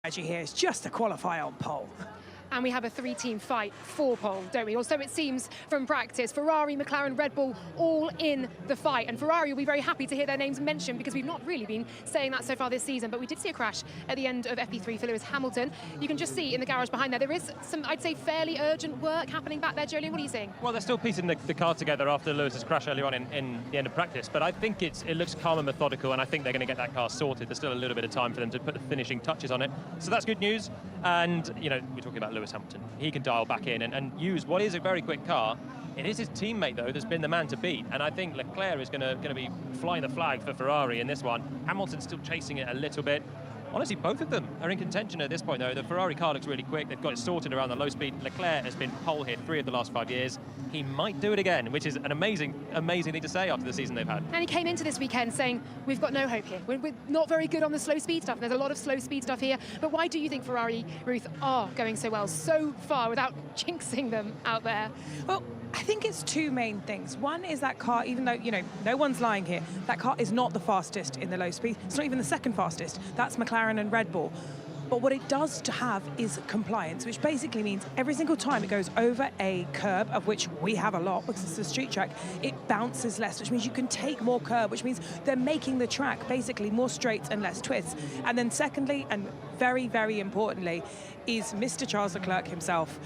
Strategy here is just to qualify on pole. And we have a three-team fight for pole, don't we? Or so it seems from practice. Ferrari, McLaren, Red Bull, all in the fight. And Ferrari will be very happy to hear their names mentioned because we've not really been saying that so far this season. But we did see a crash at the end of FP3 for Lewis Hamilton. You can just see in the garage behind there is some, I'd say, fairly urgent work happening back there. Jolien, what are you saying? Well, they're still piecing the car together after Lewis's crash earlier on in the end of practice. But I think it looks calm and methodical, and I think they're going to get that car sorted. There's still a little bit of time for them to put the finishing touches on it. So that's good news. And, you know, we're talking about Lewis Hamilton. He can dial back in and use what is a very quick car. It is his teammate, though, that's been the man to beat. And I think Leclerc is going to be flying the flag for Ferrari in this one. Hamilton's still chasing it a little bit. Honestly, both of them are in contention at this point, though. The Ferrari car looks really quick. They've got it sorted around the low speed. Leclerc has been pole here 3 of the last 5 years. He might do it again, which is an amazing thing to say after the season they've had. And he came into this weekend saying, we've got no hope here. We're not very good on the slow speed stuff. There's a lot of slow speed stuff here. But why do you think Ferrari, Ruth, are going so well so far without jinxing them out there? Well, I think it's two main things. One is that car, even though, you know, no one's lying here, that car is not the fastest in the low speed. It's not even the second fastest. That's McLaren and Red Bull. But what it does to have is compliance, which basically means every single time it goes over a curb, of which we have a lot because it's a street track, it bounces less, which means you can take more curb, which means they're making the track basically more straight and less twists. And then secondly, and very, very importantly, is Mr. Charles Leclerc himself,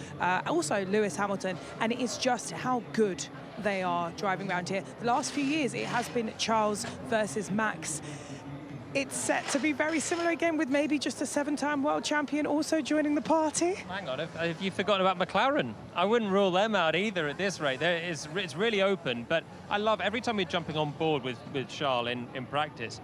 also Lewis Hamilton, and it is just how good they are driving around here. The last few years, it has been Charles versus Max. It's set to be very similar again, with maybe just a 7-time world champion also joining the party. Hang on, have you forgotten about McLaren? I wouldn't rule them out either at this rate. It's really open, but I love every time we're jumping on board with Charles in practice,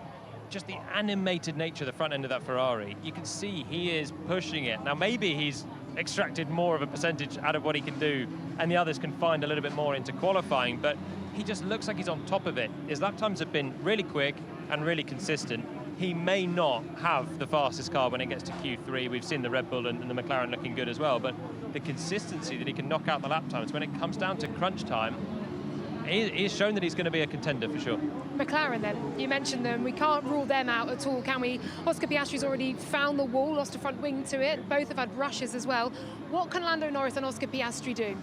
just the animated nature of the front end of that Ferrari. You can see he is pushing it. Now, maybe he's extracted more of a percentage out of what he can do, and the others can find a little bit more into qualifying, but he just looks like he's on top of it. His lap times have been really quick and really consistent. He may not have the fastest car when it gets to Q3. We've seen the Red Bull and the McLaren looking good as well, but the consistency that he can knock out the lap times when it comes down to crunch time, he's shown that he's going to be a contender for sure. McLaren then, you mentioned them, we can't rule them out at all, can we? Oscar Piastri's already found the wall, lost a front wing to it, both have had rushes as well. What can Lando Norris and Oscar Piastri do?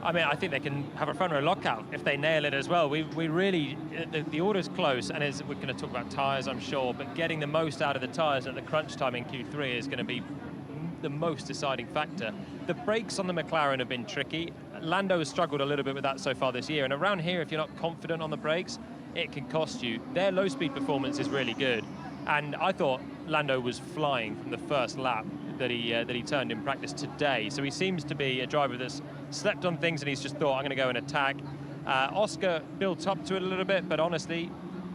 I mean, I think they can have a front row lockout if they nail it as well. We really, the order's close, and we're going to talk about tyres, I'm sure, but getting the most out of the tyres at the crunch time in Q3 is going to be the most deciding factor. The brakes on the McLaren have been tricky. Lando has struggled a little bit with that so far this year, and around here, if you're not confident on the brakes, it can cost you. Their low-speed performance is really good, and I thought Lando was flying from the first lap that he turned in practice today. So he seems to be a driver that's slept on things and he's just thought, I'm going to go and attack. Oscar built up to it a little bit, but honestly,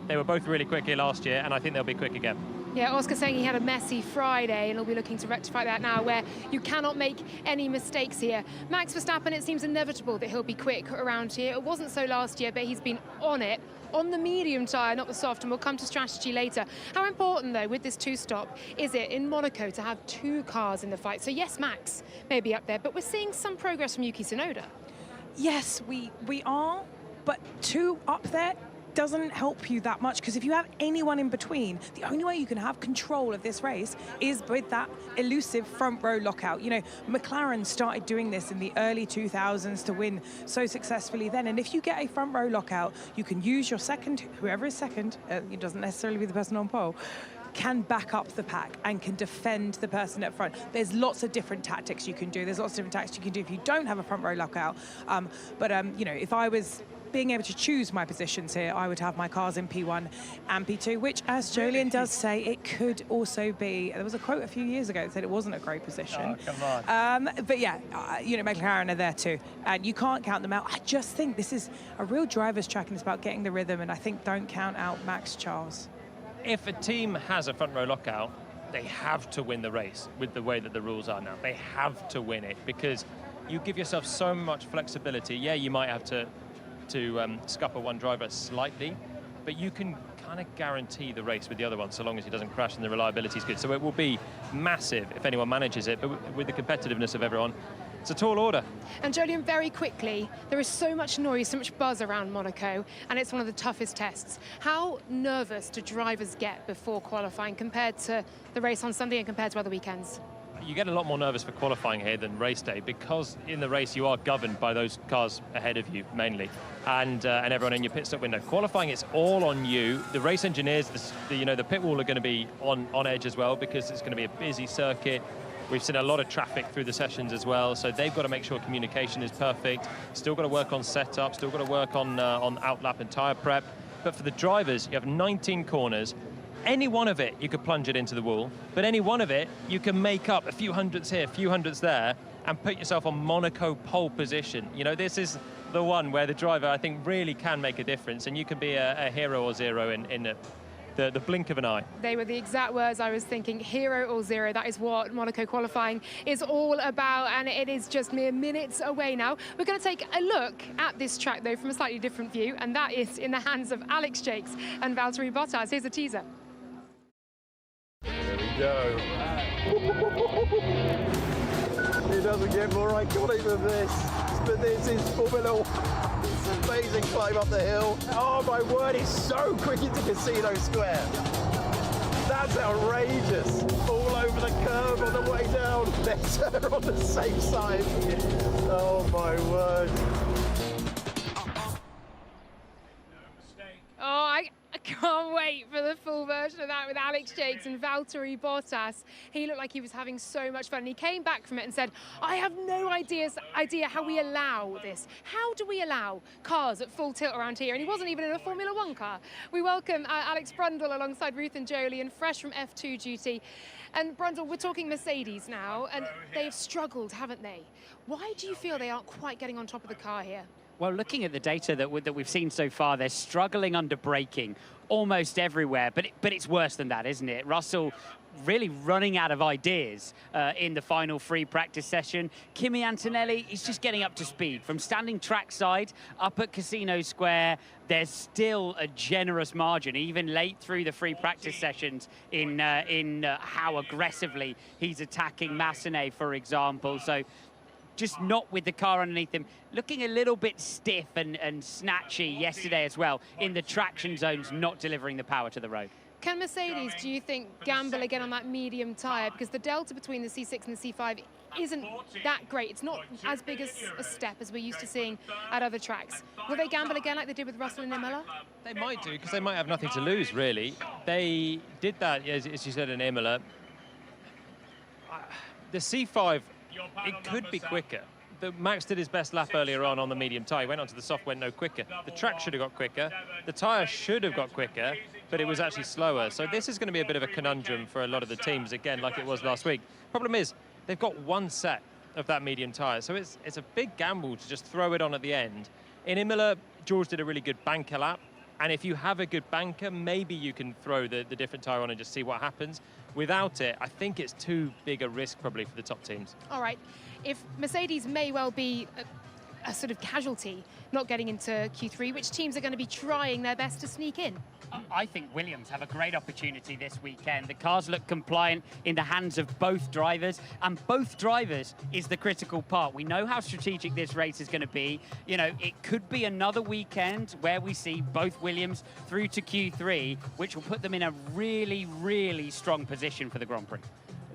they were both really quick here last year, and I think they'll be quick again. Yeah, Oscar saying he had a messy Friday, and he'll be looking to rectify that now, where you cannot make any mistakes here. Max Verstappen, it seems inevitable that he'll be quick around here. It wasn't so last year, but he's been on it, on the medium tyre, not the soft, and we'll come to strategy later. How important, though, with this two-stop, is it in Monaco to have 2 cars in the fight? So yes, Max may be up there, but we're seeing some progress from Yuki Tsunoda. Yes, we are, but 2 up there doesn't help you that much, because if you have anyone in between, the only way you can have control of this race is with that elusive front row lockout. You know, McLaren started doing this in the early 2000s to win so successfully then, and if you get a front row lockout, you can use your second, whoever is second, it doesn't necessarily be the person on pole, can back up the pack and can defend the person up front. There's lots of different tactics you can do. There's lots of different tactics you can do if you don't have a front row lockout. You know, if I was being able to choose my positions here, I would have my cars in P1 and P2, which, as Jolien does say, it could also be. There was a quote a few years ago that said it wasn't a great position. Oh, come on. But yeah, you know, McLaren are there too, and you can't count them out. I just think this is a real driver's track, and it's about getting the rhythm, and I think don't count out Max Charles. If a team has a front row lockout, they have to win the race with the way that the rules are now. They have to win it, because you give yourself so much flexibility. Yeah, you might have to scupper one driver slightly, but you can kind of guarantee the race with the other one so long as he doesn't crash and the reliability is good. So it will be massive if anyone manages it, but with the competitiveness of everyone, it's a tall order. And Jolyon, very quickly, there is so much noise, so much buzz around Monaco, and it's one of the toughest tests. How nervous do drivers get before qualifying compared to the race on Sunday and compared to other weekends? You get a lot more nervous for qualifying here than race day, because in the race you are governed by those cars ahead of you mainly, and everyone in your pit stop window. Qualifying, it's all on you. The race engineers, the pit wall are going to be on edge as well, because it's going to be a busy circuit. We've seen a lot of traffic through the sessions as well, so they've got to make sure communication is perfect. Still got to work on setup, still got to work on outlap and tyre prep. But for the drivers, you have 19 corners. Any one of it, you could plunge it into the wall, but any one of it, you can make up a few hundreds here, a few hundreds there, and put yourself on Monaco pole position. You know, this is the one where the driver, I think, really can make a difference, and you can be a hero or zero in the blink of an eye. They were the exact words I was thinking, hero or zero. That is what Monaco qualifying is all about, and it is just mere minutes away now. We're going to take a look at this track, though, from a slightly different view, and that is in the hands of Alex Jakes and Valtteri Bottas. Here's a teaser. There we go. It doesn't get more iconic than this. But this is Formula One. It's an amazing climb up the hill. Oh my word, it's so quick into Casino Square. That's outrageous. All over the curve on the way down. They're on the same side. Oh my word. Oh, I can't wait for the full version of that with Alex Jakes and Valtteri Bottas. He looked like he was having so much fun. And he came back from it and said, I have no idea how we allow this. How do we allow cars at full tilt around here? And he wasn't even in a Formula One car. We welcome Alex Brundle alongside Ruth and Jolie, and fresh from F2 duty. And Brundle, we're talking Mercedes now, and they've struggled, haven't they? Why do you feel they aren't quite getting on top of the car here? Well, looking at the data that we've seen so far, they're struggling under braking almost everywhere. But it's worse than that, isn't it? Russell really running out of ideas in the final free practice session. Kimi Antonelli, he's just getting up to speed. From standing trackside up at Casino Square, there's still a generous margin, even late through the free practice sessions, in how aggressively he's attacking Massenet, for example. So just not with the car underneath him. Looking a little bit stiff and snatchy yesterday as well in the traction zones, not delivering the power to the road. Can Mercedes, do you think, gamble again on that medium tyre? Because the delta between the C6 and the C5 isn't that great. It's not as big as a step as we're used to seeing at other tracks. Will they gamble again like they did with Russell and Imola? They might do, because they might have nothing to lose, really. They did that, as you said, in Imola. The C5, it could be quicker. Max did his best lap earlier on the medium tyre. He went onto the soft, went no quicker. The track should have got quicker. The tyre should have got quicker, but it was actually slower. So this is going to be a bit of a conundrum for a lot of the teams, again, like it was last week. Problem is, they've got one set of that medium tyre, so it's a big gamble to just throw it on at the end. In Imola, George did a really good banker lap, and if you have a good banker, maybe you can throw the different tyre on and just see what happens. Without it, I think it's too big a risk probably for the top teams. All right, if Mercedes may well be a sort of casualty not getting into Q3, which teams are going to be trying their best to sneak in? I think Williams have a great opportunity this weekend. The cars look compliant in the hands of both drivers, and both drivers is the critical part. We know how strategic this race is going to be. You know, it could be another weekend where we see both Williams through to Q3, which will put them in a really, really strong position for the Grand Prix.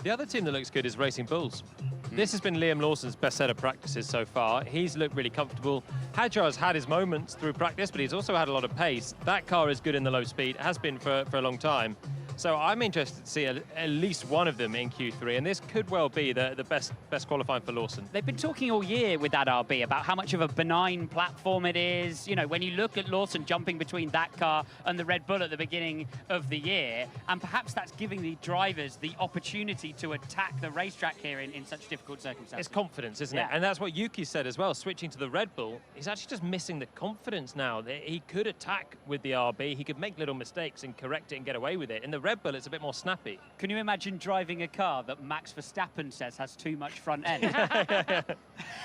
The other team that looks good is Racing Bulls. This has been Liam Lawson's best set of practices so far. He's looked really comfortable. Hadjar's had his moments through practice, but he's also had a lot of pace. That car is good in the low speed, has been for a long time. So I'm interested to see at least one of them in Q3, and this could well be the best qualifying for Lawson. They've been talking all year with that RB about how much of a benign platform it is. You know, when you look at Lawson jumping between that car and the Red Bull at the beginning of the year, and perhaps that's giving the drivers the opportunity to attack the racetrack here in such difficult circumstances. It's confidence, isn't it? And that's what Yuki said as well, switching to the Red Bull. He's actually just missing the confidence now. He could attack with the RB, he could make little mistakes and correct it and get away with it. In the Red Bull, it's a bit more snappy. Can you imagine driving a car that Max Verstappen says has too much front end? But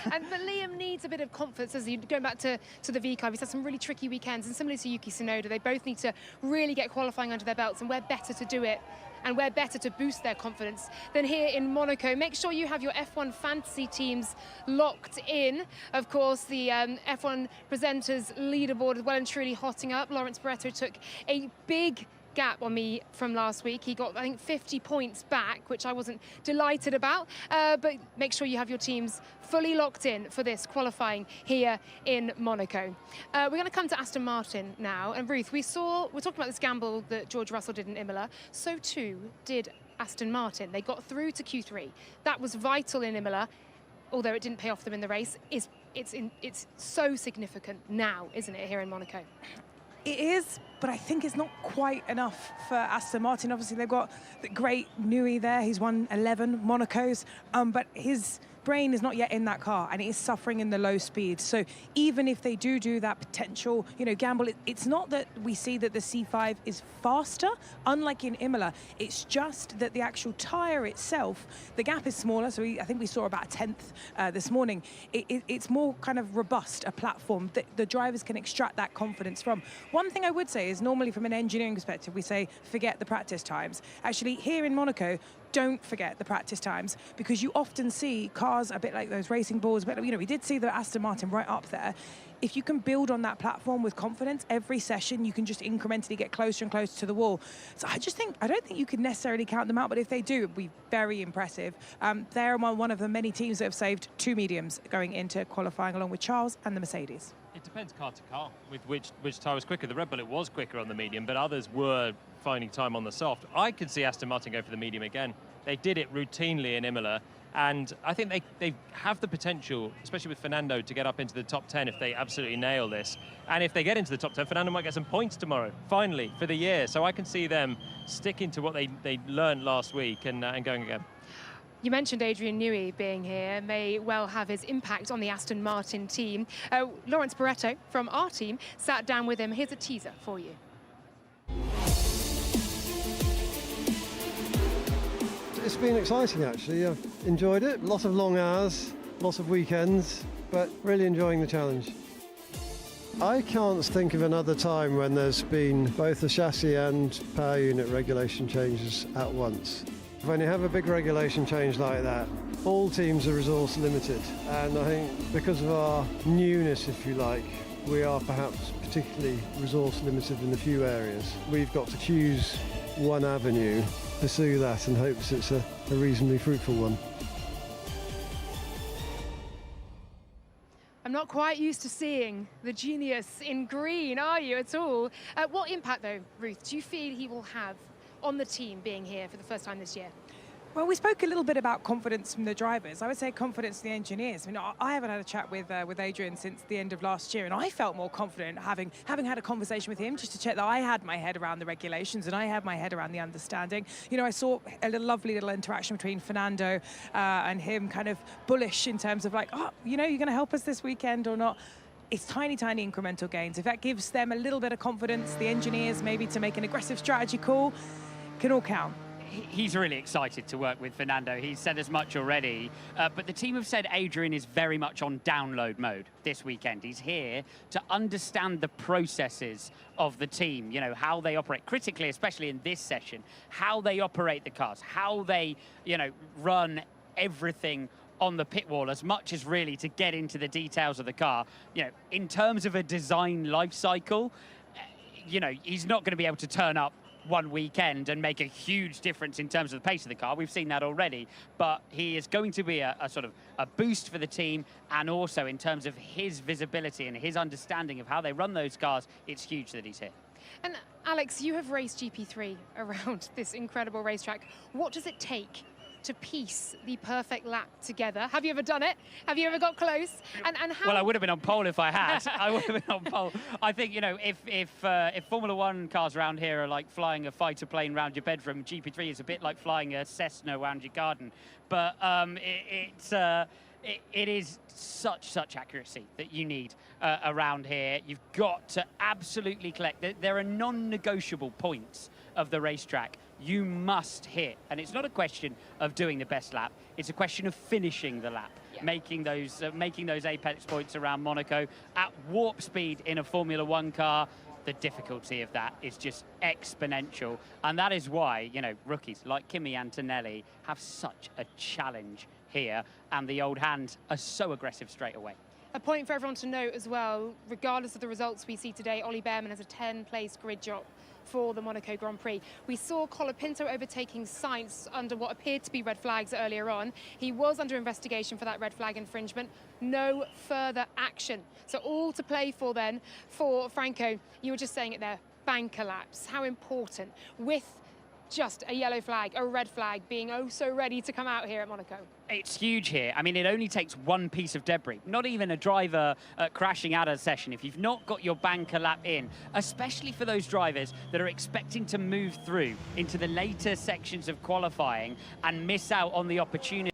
Liam needs a bit of confidence as you go back to the V-Car. He's had some really tricky weekends, and similar to Yuki Tsunoda, they both need to really get qualifying under their belts, and we're better to do it And where better to boost their confidence than here in Monaco. Make sure you have your F1 fantasy teams locked in. Of course, the F1 presenters leaderboard is well and truly hotting up. Lawrence Barretto took a big gap on me from last week. He got, I think, 50 points back, which I wasn't delighted about. But make sure you have your teams fully locked in for this qualifying here in Monaco. We're going to come to Aston Martin now. And Ruth, we're talking about this gamble that George Russell did in Imola. So too did Aston Martin. They got through to Q3. That was vital in Imola, although it didn't pay off them in the race. It's so significant now, isn't it, here in Monaco? It is, but I think it's not quite enough for Aston Martin. Obviously, they've got the great Newey there. He's won 11 Monacos, but his brain is not yet in that car, and it is suffering in the low speed. So even if they do that potential, gamble, it's not that we see that the C5 is faster, unlike in Imola. It's just that the actual tyre itself, the gap is smaller. So I think we saw about a tenth this morning. It's more kind of robust, a platform that the drivers can extract that confidence from. One thing I would say is normally from an engineering perspective, we say, forget the practice times. Actually, here in Monaco, don't forget the practice times, because you often see cars a bit like those racing balls. But we did see the Aston Martin right up there. If you can build on that platform with confidence, every session you can just incrementally get closer and closer to the wall. So I don't think you could necessarily count them out, but if they do, it'd be very impressive. They're one of the many teams that have saved 2 mediums going into qualifying, along with Charles and the Mercedes. It depends car to car with which tyre was quicker. The Red Bull, it was quicker on the medium, but others were finding time on the soft. I could see Aston Martin go for the medium again. They did it routinely in Imola, and I think they have the potential, especially with Fernando, to get up into the top 10 if they absolutely nail this. And if they get into the top 10, Fernando might get some points tomorrow, finally, for the year. So I can see them sticking to what they learned last week and going again. You mentioned Adrian Newey being here, may well have his impact on the Aston Martin team. Lawrence Barretto from our team sat down with him. Here's a teaser for you. It's been exciting, actually. I've enjoyed it. Lots of long hours, lots of weekends, but really enjoying the challenge. I can't think of another time when there's been both the chassis and power unit regulation changes at once. When you have a big regulation change like that, all teams are resource limited, and I think because of our newness, if you like, we are perhaps particularly resource limited in a few areas. We've got to choose one avenue, pursue that, and hope it's a reasonably fruitful one. I'm not quite used to seeing the genius in green, are you, at all? What impact, though, Ruth, do you feel he will have on the team being here for the first time this year? Well, we spoke a little bit about confidence from the drivers. I would say confidence in the engineers. I haven't had a chat with Adrian since the end of last year, and I felt more confident having had a conversation with him just to check that I had my head around the regulations and I had my head around the understanding. I saw a lovely little interaction between Fernando and him, kind of bullish in terms of like, you're going to help us this weekend or not. It's tiny incremental gains. If that gives them a little bit of confidence, the engineers maybe to make an aggressive strategy call, can all count. He's really excited to work with Fernando. He's said as much already, but the team have said Adrian is very much on download mode this weekend. He's here to understand the processes of the team, how they operate critically, especially in this session, how they operate the cars, how they, run everything on the pit wall, as much as really to get into the details of the car. In terms of a design life cycle, he's not going to be able to turn up one weekend and make a huge difference in terms of the pace of the car. We've seen that already, but he is going to be a sort of a boost for the team, and also in terms of his visibility and his understanding of how they run those cars, it's huge that he's here. And Alex, you have raced GP3 around this incredible racetrack. What does it take to piece the perfect lap together? Have you ever done it? Have you ever got close? And how? Well, I would have been on pole if I had. I would have been on pole. I think, if Formula One cars around here are like flying a fighter plane around your bedroom, GP3 is a bit like flying a Cessna around your garden. But it is such accuracy that you need around here. You've got to absolutely collect. There are non-negotiable points of the racetrack you must hit, and it's not a question of doing the best lap, it's a question of finishing the lap. Yeah. making those apex points around Monaco at warp speed in a Formula One car. the difficulty of that is just exponential. And that is why, you know, rookies like Kimi Antonelli have such a challenge here, and the old hands are so aggressive straight away. A point for everyone to note as well, regardless of the results we see today, Ollie Behrman has a 10-place grid drop for the Monaco Grand Prix. We saw Colapinto overtaking Sainz under what appeared to be red flags earlier on. He was under investigation for that red flag infringement. No further action. So all to play for then for Franco. You were just saying it there, banker laps. How important with just a yellow flag, a red flag, being oh so ready to come out here at Monaco. It's huge here. I mean, it only takes one piece of debris, not even a driver crashing out of a session. If you've not got your banker lap in, especially for those drivers that are expecting to move through into the later sections of qualifying and miss out on the opportunity.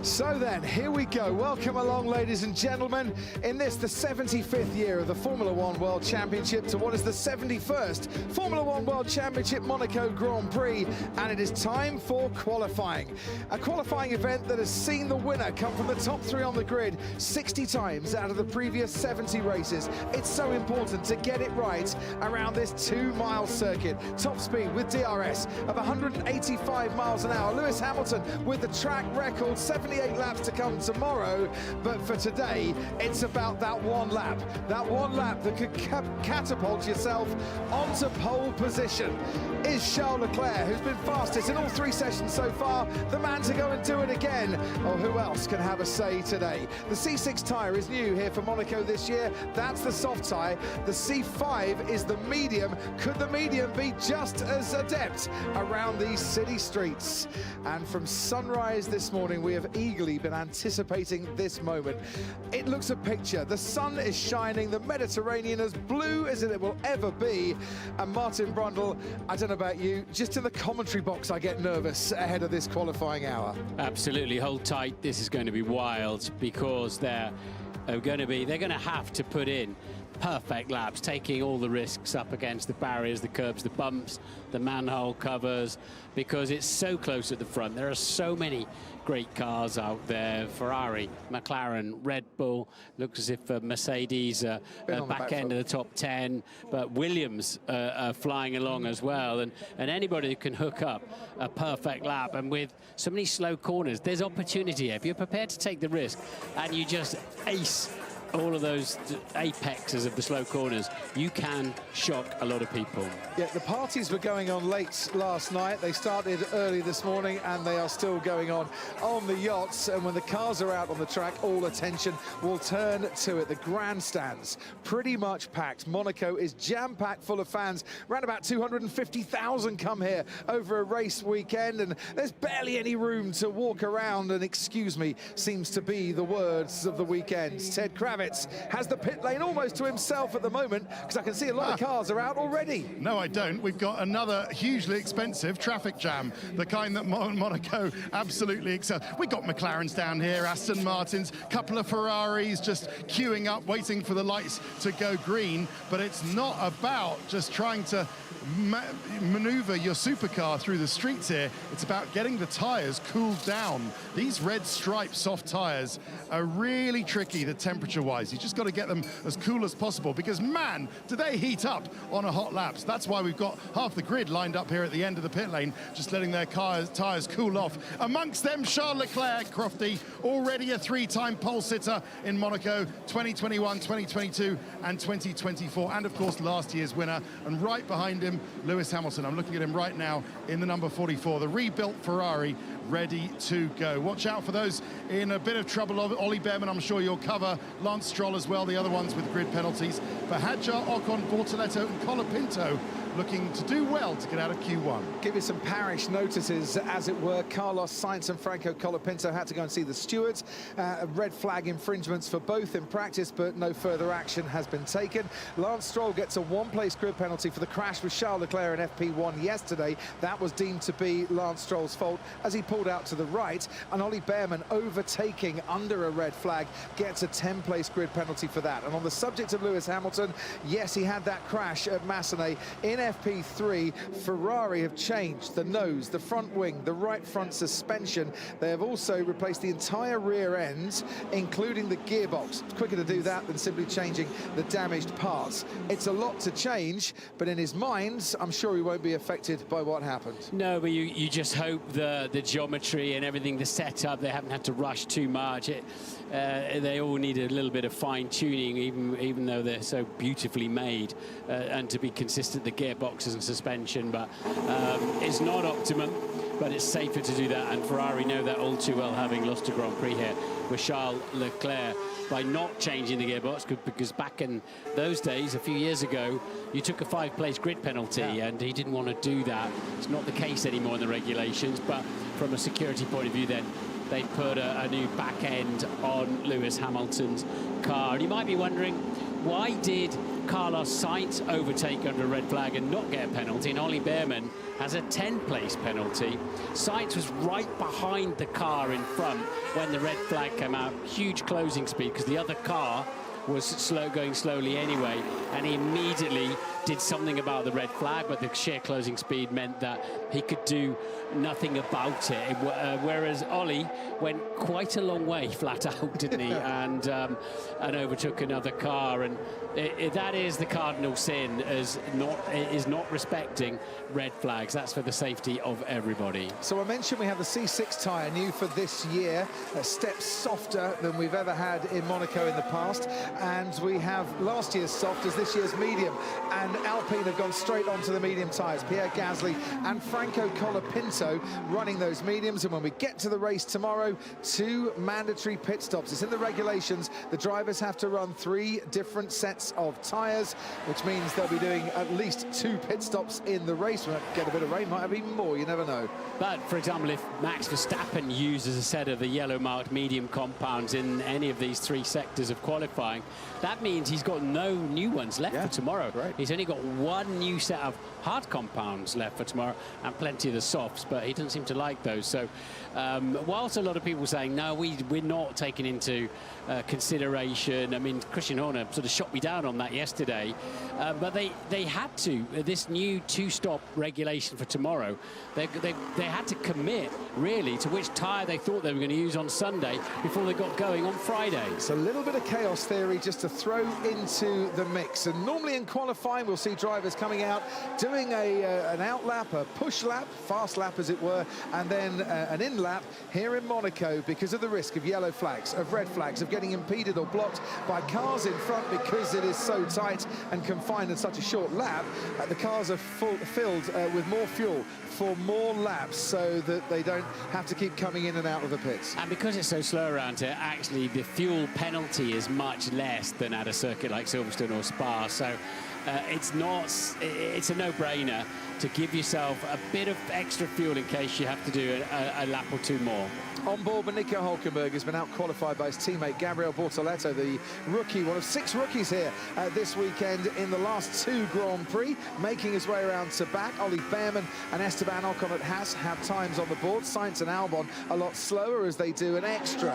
So then, here we go. Welcome along, ladies and gentlemen, in this, the 75th year of the Formula One World Championship, to what is the 71st Formula One World Championship Monaco Grand Prix, and it is time for qualifying. A qualifying event that has seen the winner come from the top 3 on the grid 60 times out of the previous 70 races. It's so important to get it right around this 2-mile circuit. Top speed with DRS of 185 miles an hour. Lewis Hamilton with the track record, 78 laps to come tomorrow, but for today it's about that one lap that could catapult yourself onto pole position. Is Charles Leclerc, who's been fastest in all 3 sessions so far, the man to go and do it again? Or who else can have a say today? The C6 tyre is new here for Monaco this year. That's the soft tyre. The C5 is the medium. Could the medium be just as adept around these city streets? And from sunrise this morning, we have eagerly been anticipating this moment. It looks a picture. The sun is shining, the Mediterranean as blue as it will ever be. And Martin Brundle, I don't know about you, just in the commentary box I get nervous ahead of this qualifying hour. Absolutely, hold tight. This is going to be wild because they're going to have to put in perfect laps, taking all the risks up against the barriers, the curbs, the bumps, the manhole covers, because it's so close at the front. There are so many great cars out there. Ferrari, McLaren, Red Bull. Looks as if Mercedes back end of the top 10, but Williams are flying along as well, and anybody who can hook up a perfect lap, and with so many slow corners, there's opportunity here. If you're prepared to take the risk and you just ace all of those apexes of the slow corners, you can shock a lot of people. Yeah, the parties were going on late last night. They started early this morning, and they are still going on the yachts. And when the cars are out on the track, all attention will turn to it. The grandstands pretty much packed. Monaco is jam-packed full of fans. Around about 250,000 come here over a race weekend, and there's barely any room to walk around, and excuse me seems to be the words of the weekend. Ted Kravitz has the pit lane almost to himself at the moment, because I can see a lot of cars are out already. No, I don't. We've got another hugely expensive traffic jam, the kind that Monaco absolutely excels. We've got McLarens down here, Aston Martins, couple of Ferraris just queuing up, waiting for the lights to go green. But it's not about just trying to maneuver your supercar through the streets here. It's about getting the tires cooled down. These red stripe soft tires are really tricky, the temperature-wise. You just got to get them as cool as possible, because man, do they heat up on a hot lap. So that's why we've got half the grid lined up here at the end of the pit lane, just letting their tires cool off. Amongst them, Charles Leclerc, Crofty, already a 3-time pole sitter in Monaco, 2021, 2022 and 2024, and of course last year's winner. And right behind him, Lewis Hamilton. I'm looking at him right now in the number 44, the rebuilt Ferrari, ready to go. Watch out for those in a bit of trouble. Ollie Behrman, I'm sure you'll cover. Lance Stroll as well, the other ones with grid penalties. For Hadjar, Ocon, Bortoletto and Colapinto looking to do well to get out of Q1. Give you some parish notices, as it were. Carlos Sainz and Franco Colapinto had to go and see the stewards. Red flag infringements for both in practice, but no further action has been taken. Lance Stroll gets a 1-place grid penalty for the crash with Charles Leclerc in FP1 yesterday. That was deemed to be Lance Stroll's fault as he pulled out to the right. And Ollie Behrman, overtaking under a red flag, gets a 10-place grid penalty for that. And on the subject of Lewis Hamilton, yes, he had that crash at Massenet in FP3. Ferrari have changed the nose, the front wing, the right front suspension. They have also replaced the entire rear end, including the gearbox. It's quicker to do that than simply changing the damaged parts. It's a lot to change, but in his mind, I'm sure he won't be affected by what happened. No, but you just hope the geometry and everything, the setup, they haven't had to rush too much. They all need a little bit of fine-tuning, even though they're so beautifully made, and to be consistent, the gearboxes and suspension, but it's not optimum, but it's safer to do that, and Ferrari know that all too well, having lost a Grand Prix here with Charles Leclerc by not changing the gearbox, because back in those days, a few years ago, you took a 5-place grid penalty, and he didn't want to do that. It's not the case anymore in the regulations, but from a security point of view then, they put a new back end on Lewis Hamilton's car. And you might be wondering, why did Carlos Sainz overtake under a red flag and not get a penalty, and Ollie Bearman has a 10th-place penalty. Sainz was right behind the car in front when the red flag came out. Huge closing speed because the other car was going slowly anyway, and he immediately did something about the red flag, but the sheer closing speed meant that he could do nothing about it. Whereas Ollie went quite a long way flat out, didn't he? and overtook another car, and that is the cardinal sin, is not respecting red flags. That's for the safety of everybody. So I mentioned we have the C6 tyre new for this year, a step softer than we've ever had in Monaco in the past, and we have last year's soft as this year's medium, and Alpine have gone straight onto the medium tyres. Pierre Gasly and Franco Colapinto running those mediums, and when we get to the race tomorrow, 2 mandatory pit stops. It's in the regulations. The drivers have to run 3 different sets of tyres, which means they'll be doing at least 2 pit stops in the race. We might get a bit of rain, might have even more, you never know. But, for example, if Max Verstappen uses a set of the yellow-marked medium compounds in any of these 3 sectors of qualifying, that means he's got no new ones left for tomorrow. Right. He's only got 1 new set of hard compounds left for tomorrow and plenty of the softs, but he doesn't seem to like those. So whilst a lot of people saying, no, we're not taking into consideration, I mean, Christian Horner sort of shot me down on that yesterday, but they had to. This new 2-stop regulation for tomorrow, they had to commit, really, to which tyre they thought they were going to use on Sunday before they got going on Friday. It's a little bit of chaos theory just to throw into the mix. And normally in qualifying, we'll see drivers coming out, doing an out lap, a push lap, fast lap as it were, and then an in lap. Here in Monaco, because of the risk of yellow flags, of red flags, of getting impeded or blocked by cars in front because it is so tight and confined in such a short lap, the cars are filled with more fuel for more laps so that they don't have to keep coming in and out of the pits. And because it's so slow around here, actually the fuel penalty is much less than at a circuit like Silverstone or Spa. So it's a no-brainer to give yourself a bit of extra fuel in case you have to do a lap or 2 more. On board, but Nico Hülkenberg has been out-qualified by his teammate Gabriel Bortoleto, the rookie, one of 6 rookies here this weekend in the last 2 Grand Prix, making his way around to back. Ollie Bearman and Esteban Ocon at Haas have times on the board. Sainz and Albon a lot slower as they do an extra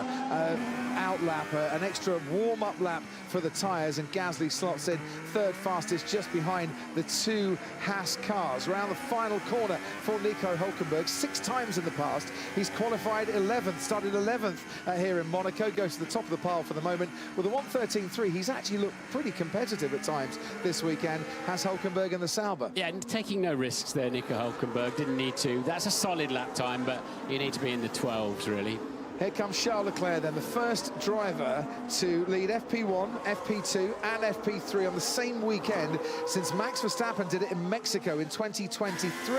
out lap, an extra warm-up lap for the tyres, and Gasly slots in 3rd fastest just behind the 2 Haas cars. Round the final corner for Nico Hülkenberg, 6 times in the past. He's qualified 11th, started 11th here in Monaco, goes to the top of the pile for the moment with a 1:13.3. He's actually looked pretty competitive at times this weekend, has Hülkenberg in the Sauber. Yeah, and taking no risks there, Nico Hülkenberg, didn't need to. That's a solid lap time, but you need to be in the 12s, really. Here comes Charles Leclerc then, the first driver to lead FP1, FP2 and FP3 on the same weekend since Max Verstappen did it in Mexico in 2023.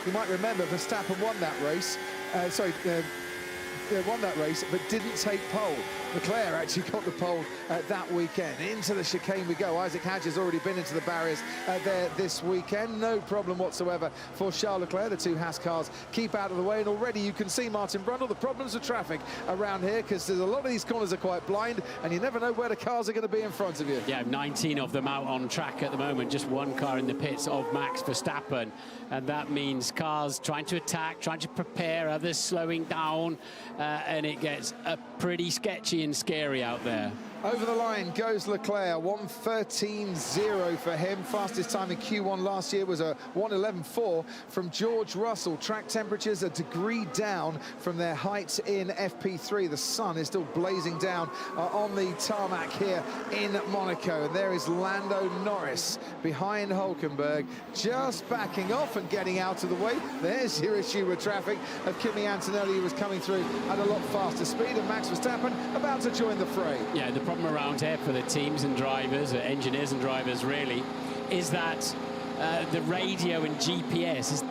You might remember Verstappen won that race, won that race, but didn't take pole. Leclerc actually got the pole that weekend. Into the chicane we go. Isaac Hadj has already been into the barriers there this weekend. No problem whatsoever for Charles Leclerc. The 2 Haas cars keep out of the way, and already you can see, Martin Brundle, the problems of traffic around here, because there's a lot of these corners are quite blind, and you never know where the cars are going to be in front of you. Yeah, 19 of them out on track at the moment. Just 1 car in the pits of Max Verstappen, and that means cars trying to attack, trying to prepare, others slowing down, and it gets pretty sketchy and scary out there. Over the line goes Leclerc, 1:13.0 for him. Fastest time in Q1 last year was a 1:11.4 from George Russell. Track temperatures a degree down from their heights in FP3. The sun is still blazing down on the tarmac here in Monaco. And there is Lando Norris behind Hülkenberg, just backing off and getting out of the way. There's your issue with traffic of Kimi Antonelli, who was coming through at a lot faster speed, and Max Verstappen about to join the fray. Yeah, the problem around here for the teams and drivers, engineers and drivers really, is that the radio and GPS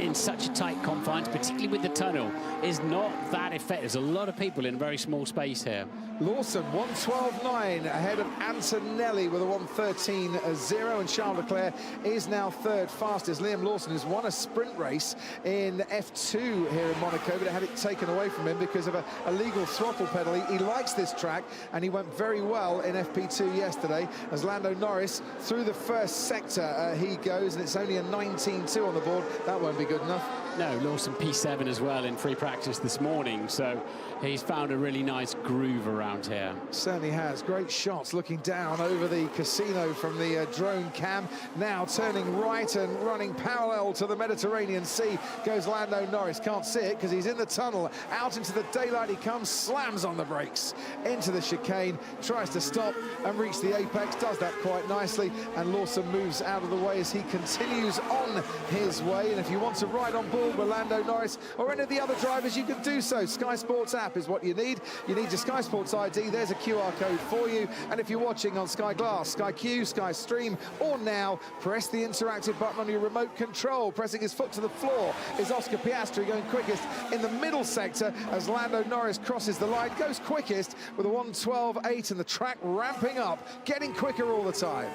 in such a tight confines, particularly with the tunnel, is not that effective. There's a lot of people in a very small space here. Lawson, 1:12.9 ahead of Antonelli with a 1:13.0, and Charles Leclerc is now third fastest. Liam Lawson has won a sprint race in F2 here in Monaco, but it had it taken away from him because of a illegal throttle penalty. He likes this track, and he went very well in FP2 yesterday as Lando Norris through the first sector he goes, and it's only a 19.2 on the board. That won't be good enough. No, Lawson P7 as well in free practice this morning, so he's found a really nice groove around here. Certainly has. Great shots looking down over the casino from the drone cam. Now turning right and running parallel to the Mediterranean Sea goes Lando Norris. Can't see it because he's in the tunnel. Out into the daylight he comes, slams on the brakes into the chicane, tries to stop and reach the apex, does that quite nicely, and Lawson moves out of the way as he continues on his way. And if you want to ride on board with Lando Norris or any of the other drivers, you can do so. Sky Sports app is what you need. You need your Sky Sports ID. There's a QR code for you. And if you're watching on Sky Glass, Sky Q, Sky Stream, or Now, press the interactive button on your remote control. Pressing his foot to the floor is Oscar Piastri going quickest in the middle sector as Lando Norris crosses the line, goes quickest with a 1:12.8, and the track ramping up, getting quicker all the time.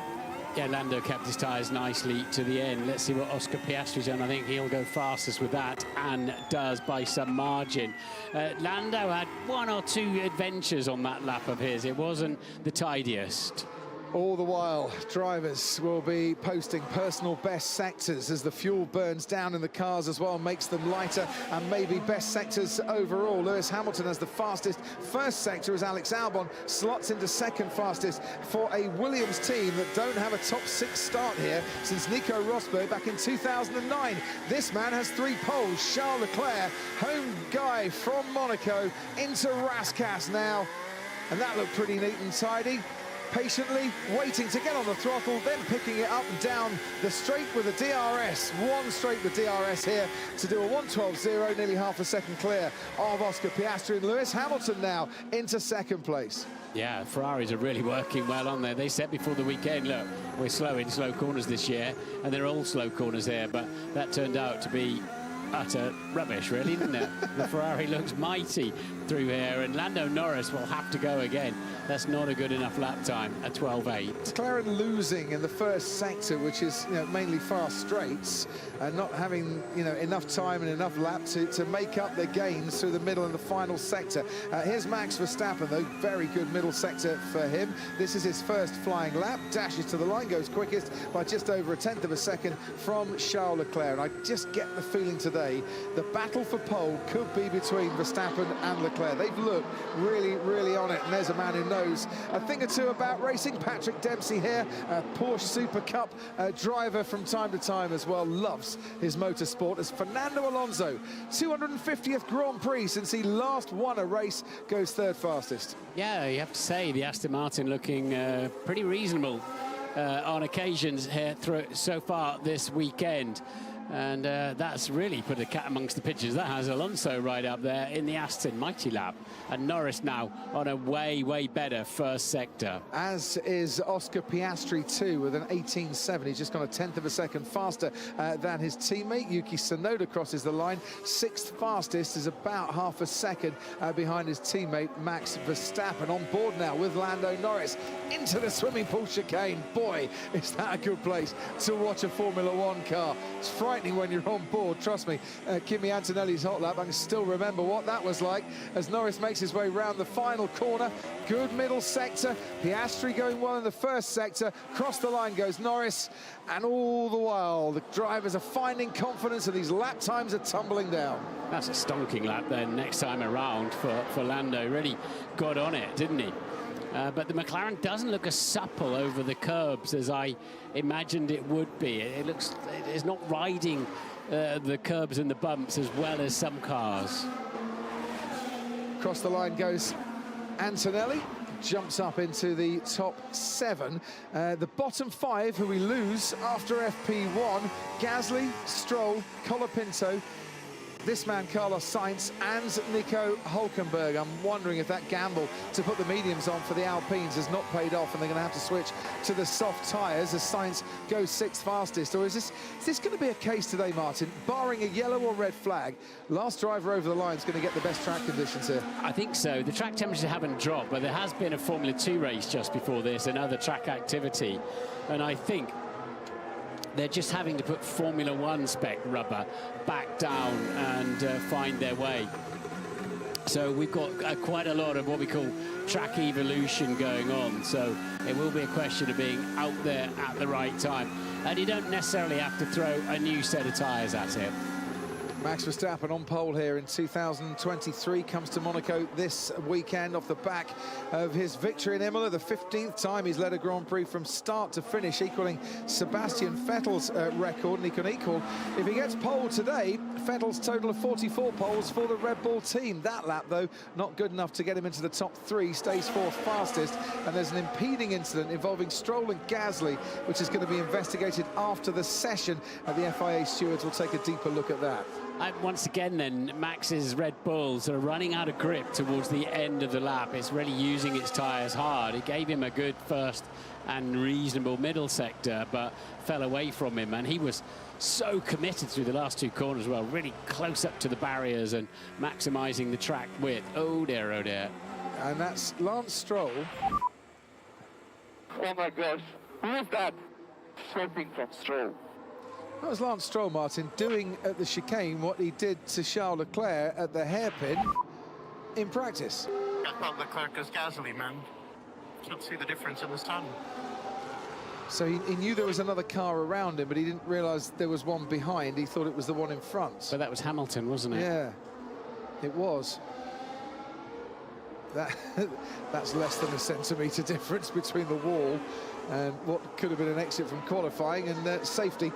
Yeah, Lando kept his tyres nicely to the end. Let's see what Oscar Piastri's done. I think he'll go fastest with that, and does by some margin. Lando had one or two adventures on that lap of his. It wasn't the tidiest. All the while, drivers will be posting personal best sectors as the fuel burns down in the cars as well, makes them lighter, and maybe best sectors overall. Lewis Hamilton has the fastest first sector as Alex Albon slots into second fastest for a Williams team that don't have a top 6 start here since Nico Rosberg back in 2009. This man has 3 poles. Charles Leclerc, home guy from Monaco, into Rascasse now, and that looked pretty neat and tidy. Patiently waiting to get on the throttle, then picking it up and down the straight with a DRS. One straight with DRS here to do a 1:12.0, nearly half a second clear of Oscar Piastri, and Lewis Hamilton now into second place. Yeah, Ferraris are really working well on there. They said before the weekend, look, we're slow in slow corners this year, and they're all slow corners here, but that turned out to be utter rubbish, really, didn't it? The Ferrari looks mighty through here, and Lando Norris will have to go again. That's not a good enough lap time at 12.8. McLaren losing in the first sector, which is mainly fast straights, and not having enough time and enough lap to make up the gains through the middle and the final sector. Here's Max Verstappen, though, very good middle sector for him. This is his first flying lap, dashes to the line, goes quickest by just over 1/10 of a second from Charles Leclerc. And I just get the feeling today the battle for pole could be between Verstappen and Leclerc. They've looked really, really on it, and there's a man who knows a thing or two about racing. Patrick Dempsey here, a Porsche Super Cup driver from time to time as well, loves his motorsport as Fernando Alonso, 250th Grand Prix since he last won a race, goes third fastest. Yeah, you have to say the Aston Martin looking pretty reasonable on occasions here so far this weekend. And that's really put a cat amongst the pigeons. That has Alonso right up there in the Aston, mighty lap. And Norris now on a way, way better first sector. As is Oscar Piastri too, with an 18.7. He's just gone 1/10 of a second faster than his teammate. Yuki Tsunoda crosses the line. 6th fastest is about half a second behind his teammate Max Verstappen. On board now with Lando Norris into the swimming pool chicane. Boy, is that a good place to watch a Formula One car. It's frightening when you're on board, trust me. Kimi Antonelli's hot lap, I can still remember what that was like as Norris makes his way round the final corner. Good middle sector, Piastri going well in the first sector, cross the line goes Norris, and all the while the drivers are finding confidence and these lap times are tumbling down. That's a stonking lap then next time around for Lando. Really got on it, didn't he? But the McLaren doesn't look as supple over the curbs as I imagined it would be. It looks, it's not riding the curbs and the bumps as well as some cars. Across the line goes Antonelli, jumps up into the top 7. The bottom 5 who we lose after FP1, Gasly, Stroll, Colapinto, this man, Carlos Sainz, and Nico Hülkenberg. I'm wondering if that gamble to put the mediums on for the Alpines has not paid off, and they're going to have to switch to the soft tyres as Sainz goes 6th fastest. Or is this going to be a case today, Martin? Barring a yellow or red flag, last driver over the line is going to get the best track conditions here. I think so. The track temperatures haven't dropped, but there has been a Formula 2 race just before this, another track activity. And I think they're just having to put Formula 1 spec rubber back down and find their way. So we've got quite a lot of what we call track evolution going on. So it will be a question of being out there at the right time. And you don't necessarily have to throw a new set of tyres at it. Max Verstappen on pole here in 2023, comes to Monaco this weekend off the back of his victory in Imola, the 15th time he's led a Grand Prix from start to finish, equaling Sebastian Vettel's record, and he can equal, if he gets pole today, Vettel's total of 44 poles for the Red Bull team. That lap, though, not good enough to get him into the top 3, stays 4th fastest, and there's an impeding incident involving Stroll and Gasly, which is going to be investigated after the session, and the FIA stewards will take a deeper look at that. Once again, then, Max's Red Bulls are running out of grip towards the end of the lap. It's really using its tyres hard. It gave him a good first and reasonable middle sector, but fell away from him. And he was so committed through the last 2 corners as well, really close up to the barriers and maximising the track width. Oh dear, oh dear. And that's Lance Stroll. Oh my gosh, who is that? Swerving from Stroll. That was Lance Stroll, Martin, doing at the chicane what he did to Charles Leclerc at the hairpin in practice. I thought Leclerc was Gasly, man. Can't see the difference in the sun. So he knew there was another car around him, but he didn't realise there was one behind. He thought it was the one in front. But that was Hamilton, wasn't it? Yeah, it was. That's less than a centimetre difference between the wall and what could have been an exit from qualifying, and safety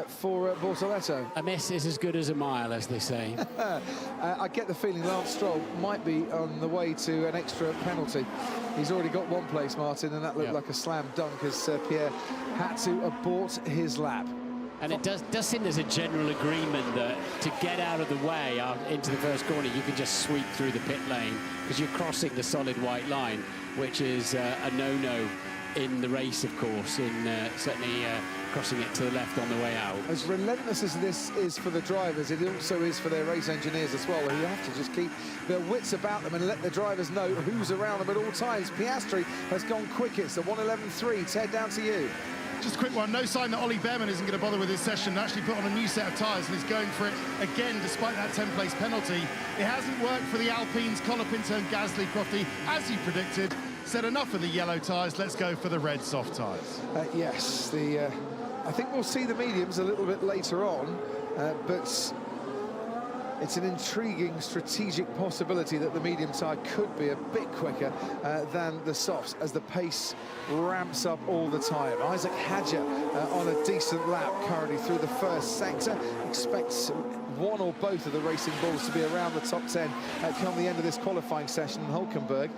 for Bortoletto. A miss is as good as a mile, as they say. I get the feeling Lance Stroll might be on the way to an extra penalty. He's already got one place, Martin, and that looked like a slam dunk as Pierre had to abort his lap. And it does seem there's a general agreement that to get out of the way into the first corner, you can just sweep through the pit lane because you're crossing the solid white line, which is a no-no in the race, of course, in certainly crossing it to the left on the way out. As relentless as this is for the drivers, it also is for their race engineers as well, who have to just keep their wits about them and let the drivers know who's around them at all times. Piastri has gone quickest at 1:11.3. Ted, down to you. Just a quick one, no sign that Ollie Behrman isn't going to bother with his session, actually put on a new set of tyres and is going for it again despite that 10th place penalty. It hasn't worked for the Alpines, Colapinto and Gasly, Crofty, as he predicted. Said enough of the yellow tyres, let's go for the red soft tyres. Yes, I think we'll see the mediums a little bit later on, but it's an intriguing strategic possibility that the medium tyre could be a bit quicker than the softs as the pace ramps up all the time. Isaac Hadjar on a decent lap currently through the first sector. Expects one or both of the Racing Bulls to be around the top 10 come the end of this qualifying session. And Hülkenberg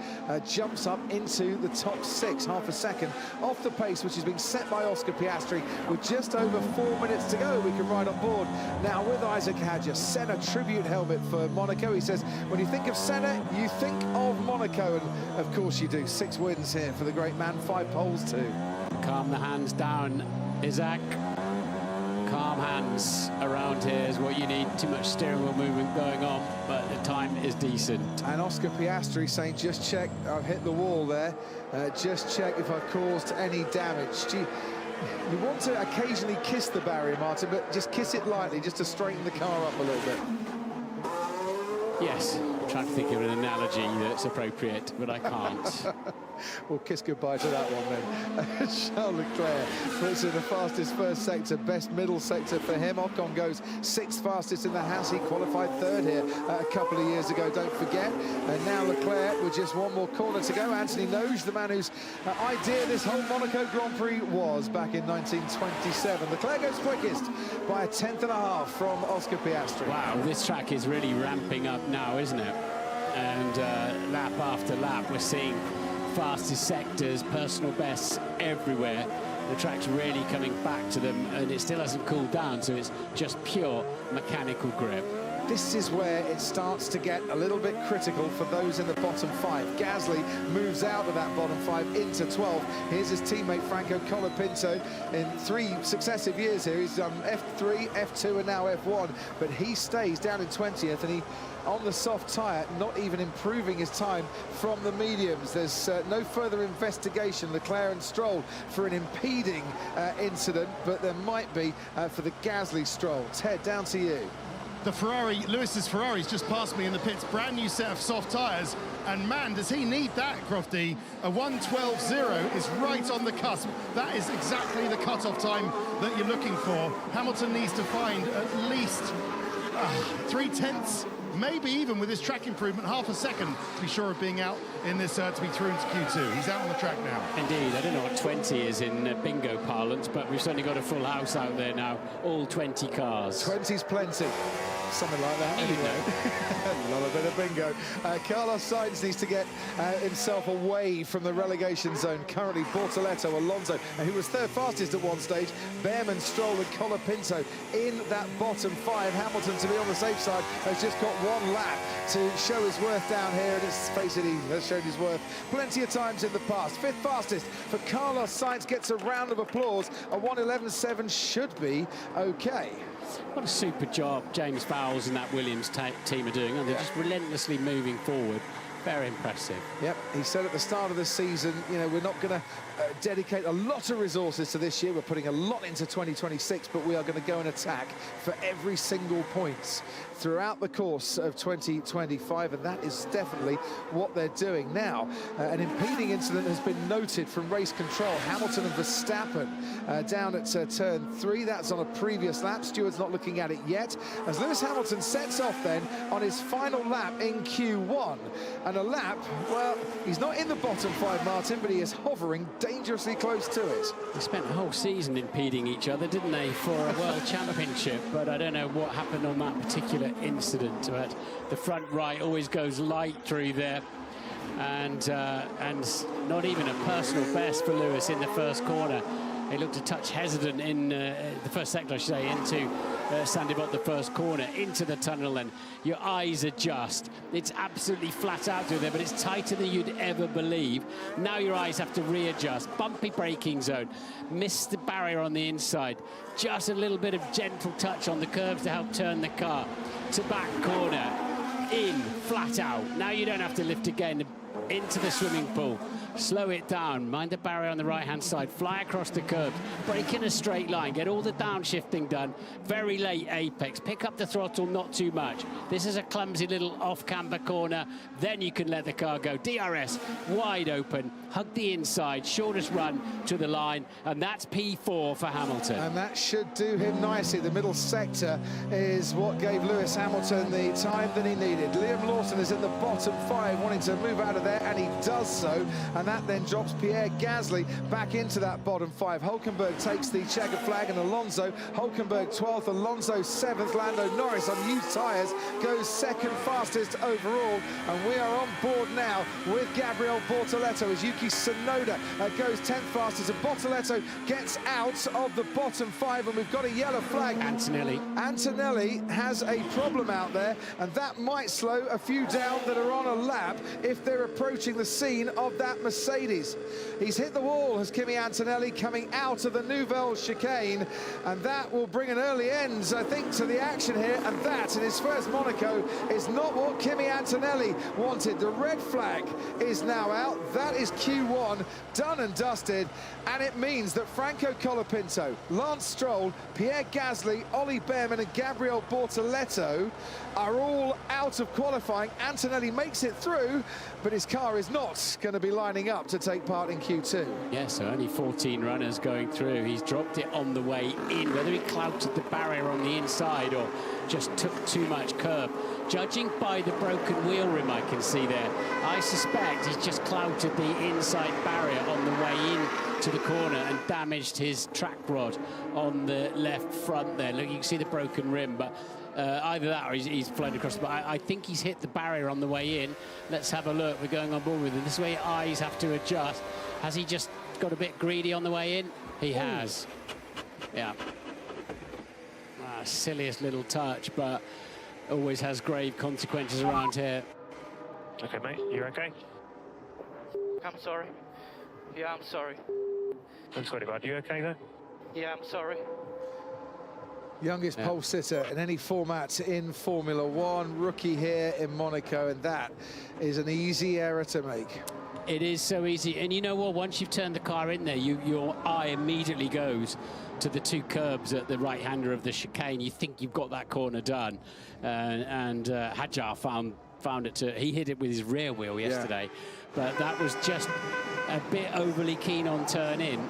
jumps up into the top 6, half a second off the pace, which has been set by Oscar Piastri with just over 4 minutes to go. We can ride on board now with Isaac Hadjar. Senna tribute helmet for Monaco. He says, when you think of Senna, you think of Monaco, and of course you do. 6 wins here for the great man, 5 poles too. Calm the hands down, Isaac. Calm hands around here is what you need. Too much steering wheel movement going on, but the time is decent. And Oscar Piastri saying, just check, I've hit the wall there. Just check if I've caused any damage. You want to occasionally kiss the barrier, Martin, but just kiss it lightly, just to straighten the car up a little bit. Yes, I'm trying to think of an analogy that's appropriate, but I can't. We'll kiss goodbye to that one then. Charles Leclerc puts in the fastest first sector, best middle sector for him. Ocon goes 6th fastest in the Haas. He qualified 3rd here a couple of years ago, don't forget. And now Leclerc with just one more corner to go. Anthony Noge, the man whose idea this whole Monaco Grand Prix was back in 1927. Leclerc goes quickest by a 10.5 from Oscar Piastri. Wow, this track is really ramping up now, isn't it? And lap after lap, we're seeing fastest sectors, personal bests everywhere. The track's really coming back to them, and it still hasn't cooled down, so it's just pure mechanical grip. this is where it starts to get a little bit critical for those in the bottom 5. Gasly moves out of that bottom 5 into 12. Here's his teammate Franco Colapinto. In 3 successive years here, he's done F3, F2 and now F1, but he stays down in 20th, and he, on the soft tyre, not even improving his time from the mediums. There's no further investigation, Leclerc and Stroll, for an impeding incident, but there might be for the Gasly Stroll. Ted, down to you. The Ferrari, Lewis's Ferrari's just passed me in the pits, brand new set of soft tyres, and man, does he need that, Crofty. A 1:12.0 is right on the cusp. That is exactly the cut-off time that you're looking for. Hamilton needs to find at least 3/10, maybe even with his track improvement, half a second to be sure of being out in this, to be through into Q2. He's out on the track now. Indeed, I don't know what 20 is in bingo parlance, but we've certainly got a full house out there now, all 20 cars. 20's plenty. Something like that, anyway. Not a bit of bingo. Carlos Sainz needs to get himself away from the relegation zone. Currently, Bortoleto, Alonso, who was 3rd fastest at one stage, Behrman, Stroll and Colapinto in that bottom 5. Hamilton, to be on the safe side, has just got 1 lap to show his worth down here, and let's face it, he has shown his worth plenty of times in the past. 5th fastest for Carlos Sainz, gets a round of applause. A 1:11.7 should be okay. What a super job James Vowles and that Williams team are doing, and they're just relentlessly moving forward. Very impressive. Yep, he said at the start of the season, you know, we're not going to dedicate a lot of resources to this year. We're putting a lot into 2026, but we are going to go and attack for every single point throughout the course of 2025, and that is definitely what they're doing now. An impeding incident has been noted from race control. Hamilton and Verstappen down at turn 3. That's on a previous lap. Stewart's not looking at it yet, as Lewis Hamilton sets off then on his final lap in Q1. And a lap, well, he's not in the bottom 5, Martin, but he is hovering dangerously close to it. They spent the whole season impeding each other, didn't they, for a World Championship, but I don't know what happened on that particular incident. But the front right always goes light through there, and not even a personal best for Lewis in the first corner. He looked a touch hesitant in the first sector, I should say, into Sandibot, the first corner, into the tunnel, and your eyes adjust. It's absolutely flat out through there, but it's tighter than you'd ever believe. Now your eyes have to readjust. Bumpy braking zone. Missed the barrier on the inside. Just a little bit of gentle touch on the curves to help turn the car. To back corner. In, flat out. Now you don't have to lift again. Into the swimming pool. Slow it down, mind the barrier on the right-hand side, fly across the curb, break in a straight line, get all the downshifting done, very late apex, pick up the throttle, not too much. This is a clumsy little off-camber corner, then you can let the car go. DRS, wide open, hug the inside, shortest run to the line, and that's P4 for Hamilton. And that should do him nicely. The middle sector is what gave Lewis Hamilton the time that he needed. Liam Lawson is in the bottom 5, wanting to move out of there, and he does so, and that then drops Pierre Gasly back into that bottom 5. Hülkenberg takes the checkered flag, and Alonso, Hülkenberg 12th, Alonso 7th, Lando Norris on used tyres goes 2nd fastest overall, and we are on board now with Gabriel Bortoleto as Yuki Tsunoda goes 10th fastest, and Bortoleto gets out of the bottom 5, and we've got a yellow flag. Antonelli has a problem out there, and that might slow a few down that are on a lap if they're approaching the scene of that Mercedes. He's hit the wall as Kimi Antonelli coming out of the Nouvelle chicane, and that will bring an early end, I think, to the action here, and that, in his first Monaco, is not what Kimi Antonelli wanted. The red flag is now out. That is Q1, done and dusted, and it means that Franco Colapinto, Lance Stroll, Pierre Gasly, Ollie Behrman and Gabriel Bortoleto are all out of qualifying. Antonelli makes it through, but his car is not going to be lining up to take part in Q2. Yeah, so only 14 runners going through. He's dropped it on the way in, whether he clouted the barrier on the inside or just took too much curb. Judging by the broken wheel rim I can see there, I suspect he's just clouted the inside barrier on the way in to the corner and damaged his track rod on the left front there. Look, you can see the broken rim, but either that or he's flown across. But I think he's hit the barrier on the way in. Let's have a look. We're going on board with him. This is where your eyes have to adjust. Has he just got a bit greedy on the way in? He has. Yeah. Silliest little touch, but always has grave consequences around here. Okay, mate, you okay? I'm sorry. Yeah, I'm sorry. I'm sorry, bud. You okay there? Yeah, I'm sorry. Youngest pole sitter in any format in Formula One, rookie here in Monaco, and that is an easy error to make. It is so easy, and you know what? Once you've turned the car in there, your eye immediately goes to the two curbs at the right-hander of the chicane. You think you've got that corner done, and Hadjar found it he hit it with his rear wheel yesterday, but that was just a bit overly keen on turn in.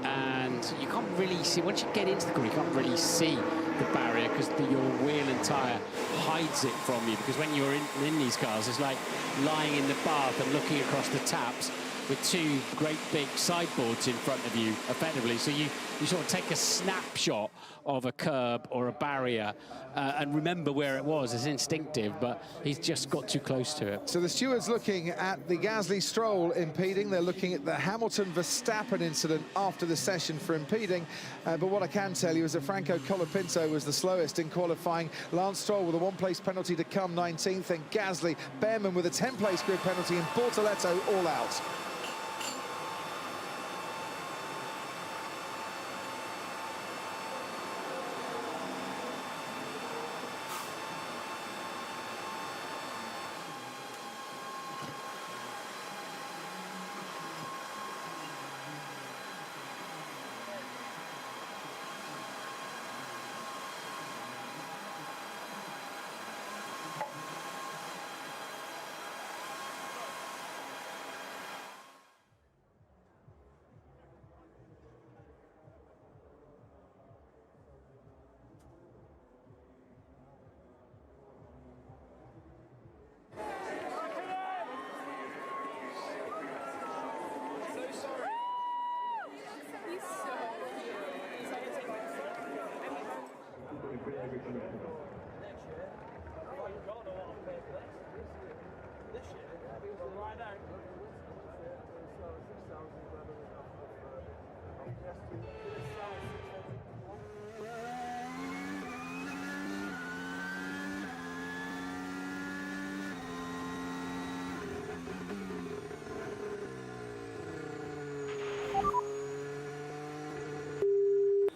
And you can't really see, once you get into the corner, you can't really see the barrier because your wheel and tyre hides it from you. Because when you're in these cars, it's like lying in the bath and looking across the taps with two great big sideboards in front of you, effectively. So you sort of take a snapshot of a curb or a barrier and remember where it was. It's instinctive, but he's just got too close to it. So the stewards looking at the Gasly-Stroll impeding. They're looking at the Hamilton-Verstappen incident after the session for impeding. But what I can tell you is that Franco Colapinto was the slowest in qualifying. Lance Stroll with a one-place penalty to come, 19th. And Gasly, Behrman with a 10-place grid penalty, and Bortoletto all out.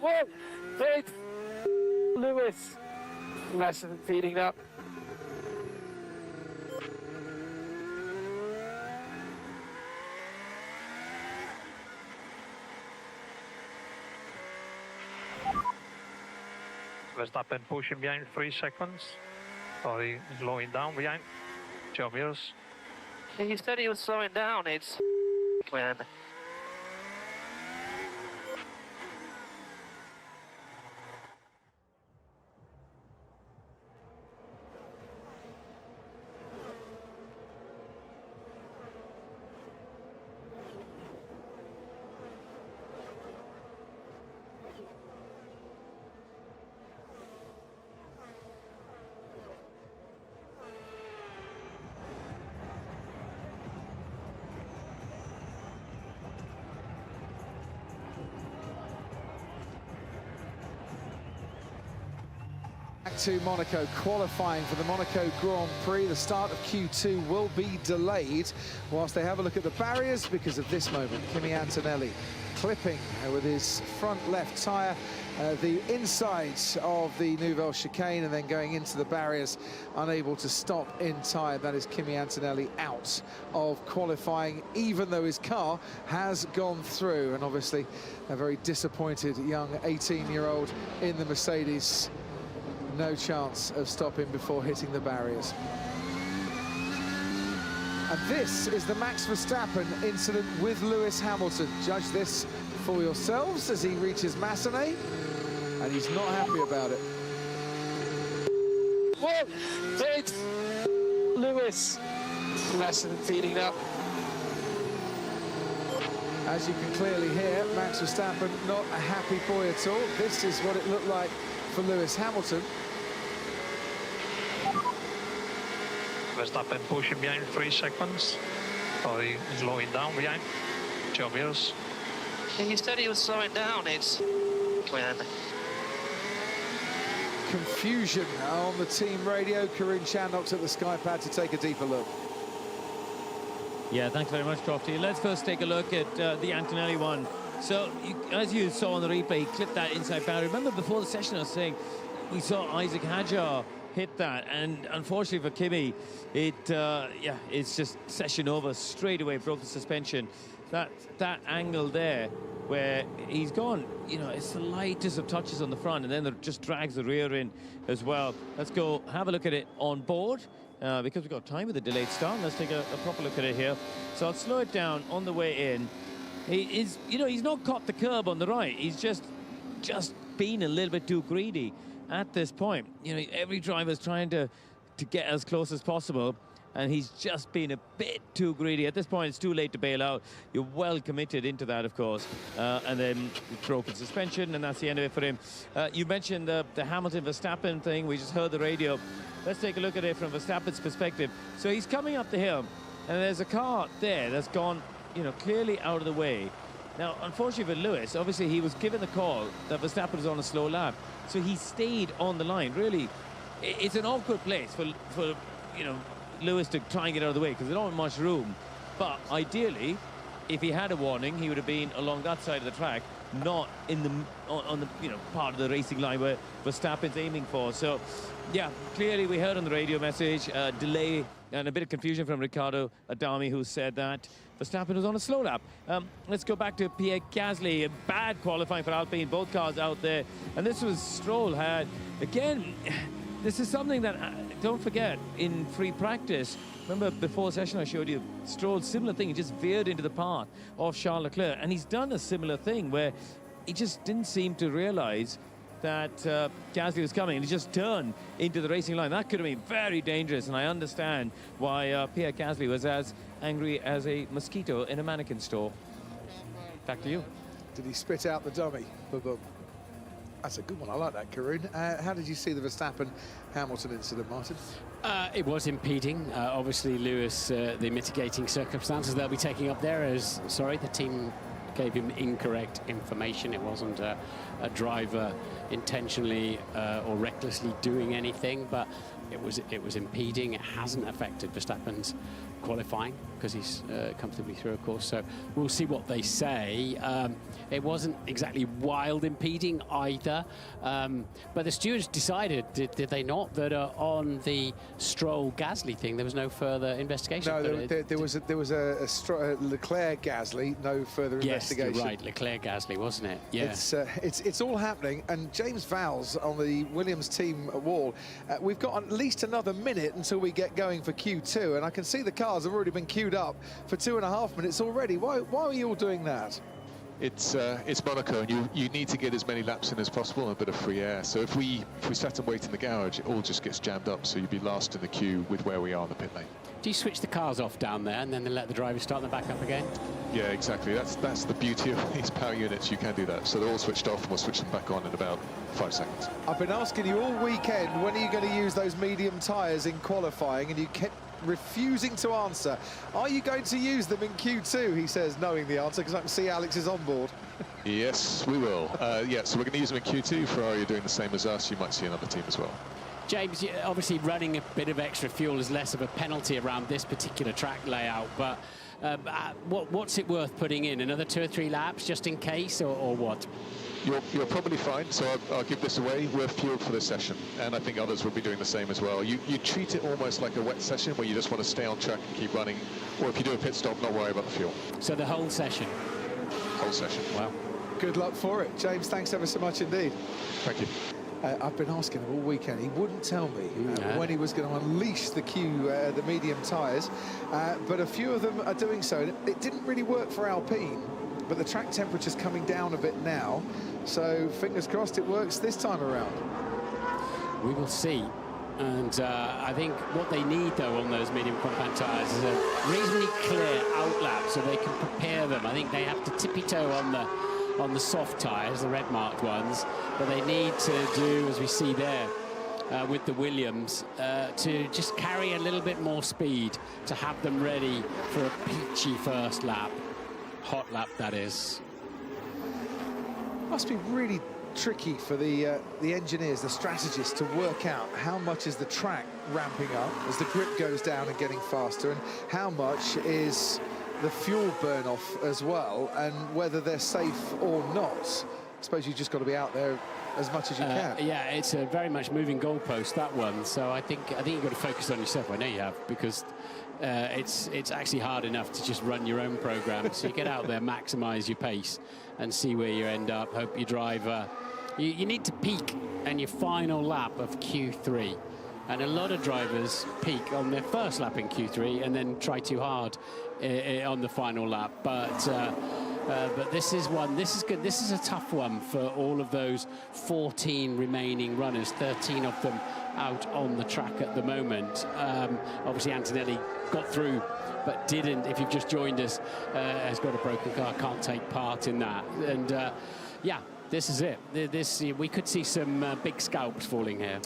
Whoa! Wait! Lewis! Massive feeding up. Verstappen pushing behind 3 seconds. Sorry, slowing down behind. Job yours. He said he was slowing down. It's man. Back to Monaco, qualifying for the Monaco Grand Prix. The start of Q2 will be delayed whilst they have a look at the barriers because of this moment. Kimi Antonelli clipping with his front left tyre the inside of the Nouvelle chicane and then going into the barriers, unable to stop in time. That is Kimi Antonelli out of qualifying, even though his car has gone through. And obviously a very disappointed young 18-year-old in the Mercedes. No chance of stopping before hitting the barriers. And this is the Max Verstappen incident with Lewis Hamilton. Judge this for yourselves as he reaches Massenet, and he's not happy about it. Whoa! Wait! Lewis! Massive feeding up. As you can clearly hear, Max Verstappen not a happy boy at all. This is what it looked like for Lewis Hamilton. Verstappen pushing behind 3 seconds. Sorry, slowing down behind. Job yours. He said he was slowing down. It's man. confusion on the team radio. Karun Chandok's at the sky pad to take a deeper look. Yeah, thanks very much, Crofty. Let's first take a look at the Antonelli one. So, as you saw on the replay, he clipped that inside boundary. Remember before the session I was saying we saw Isaac Hadjar hit that, and unfortunately for Kimi, it's just session over straight away, broke the suspension. That angle there where he's gone, you know, it's the lightest of touches on the front, and then it just drags the rear in as well. Let's go have a look at it on board. Because we've got time with the delayed start, let's take a proper look at it here. So I'll slow it down on the way in. He's not caught the curb on the right. He's just been a little bit too greedy at this point. You know, every driver's trying to get as close as possible, and he's just been a bit too greedy. At this point, it's too late to bail out. You're well committed into that, of course. And then broken suspension, and that's the end of it for him. You mentioned the Hamilton-Verstappen thing. We just heard the radio. Let's take a look at it from Verstappen's perspective. So he's coming up the hill, and there's a car there that's gone, you know, clearly out of the way. Now, unfortunately for Lewis, obviously he was given the call that Verstappen was on a slow lap, so he stayed on the line. Really, it's an awkward place for you know, Lewis to try and get out of the way because there's not much room. But ideally, if he had a warning, he would have been along that side of the track, not on the you know, part of the racing line where Verstappen's aiming for. So, yeah, clearly we heard on the radio message delay and a bit of confusion from Riccardo Adami, who said that Verstappen was on a slow lap. Let's go back to Pierre Gasly. A bad qualifying for Alpine, both cars out there. And this was Stroll had, again, this is something that, don't forget, in free practice, remember before session I showed you Stroll's similar thing. He just veered into the path of Charles Leclerc, and he's done a similar thing where he just didn't seem to realize that Gasly was coming, and he just turned into the racing line. That could have been very dangerous, and I understand why Pierre Gasly was as angry as a mosquito in a mannequin store. Back to you. Did he spit out the dummy? Boom. That's a good one. I like that, Karun. How did you see the Verstappen-Hamilton incident, Martin? It was impeding. Obviously, Lewis, the mitigating circumstances they'll be taking up there is, the team gave him incorrect information. It wasn't a driver intentionally or recklessly doing anything, but it was impeding. It hasn't affected Verstappen's qualifying because he's comfortably through, of course. So we'll see what they say. It wasn't exactly wild impeding either, but the stewards decided, did they not, that on the Stroll-Gasly thing there was no further investigation? No, there was a Leclerc-Gasly, no further investigation. Yes, you're right, Leclerc-Gasly, wasn't it? Yeah. It's all happening, and James Vowles on the Williams team wall. We've got at least another minute until we get going for Q2, and I can see the cars have already been queued up for 2.5 minutes already. Why are you all doing that? It's Monaco, and you need to get as many laps in as possible and a bit of free air. So if we sat and wait in the garage, it all just gets jammed up, so you'd be last in the queue with where we are in the pit lane. Do you switch the cars off down there and then they let the drivers start them back up again? Yeah, exactly. That's the beauty of these power units. You can do that. So they're all switched off, and we'll switch them back on in about 5 seconds. I've been asking you all weekend, when are you going to use those medium tyres in qualifying, and you kept refusing to answer. Are you going to use them in Q2? He says, knowing the answer, because I can see Alex is on board. Yes, we will. Yeah, so we're going to use them in Q2. Ferrari are doing the same as us. You might see another team as well. James, obviously running a bit of extra fuel is less of a penalty around this particular track layout, but what's it worth putting in? Another 2 or 3 laps just in case, or what? You're probably fine, so I'll give this away. We're fueled for this session, and I think others will be doing the same as well. You treat it almost like a wet session where you just want to stay on track and keep running, or if you do a pit stop, not worry about the fuel. So the whole session? Whole session. Wow. Good luck for it. James, thanks ever so much indeed. Thank you. I've been asking him all weekend. He wouldn't tell me when he was going to unleash the medium tyres, but a few of them are doing so. It didn't really work for Alpine, but the track temperature's coming down a bit now, so fingers crossed it works this time around. We will see. And I think what they need, though, on those medium compact tyres is a reasonably clear outlap so they can prepare them. I think they have to tippy-toe on the soft tyres, the red-marked ones, but they need to do, as we see there, with the Williams, to just carry a little bit more speed to have them ready for a peachy first lap. Hot lap, that is. Must be really tricky for the engineers, the strategists, to work out how much is the track ramping up as the grip goes down and getting faster, and how much is the fuel burn off as well, and whether they're safe or not. I suppose you've just got to be out there as much as you can. Yeah, it's a very much moving goalpost, that one. So I think you've got to focus on yourself. I know you have, because it's actually hard enough to just run your own program. So you get out there, maximize your pace, and see where you end up. Hope your driver. You need to peak in your final lap of Q3. And a lot of drivers peak on their first lap in Q3 and then try too hard on the final lap. But this is one. This is good. This is a tough one for all of those 14 remaining runners. 13 of them out on the track at the moment. Obviously, Antonelli got through, but didn't. If you've just joined us, has got a broken car, can't take part in that. And yeah, this is it. We could see some big scalps falling here.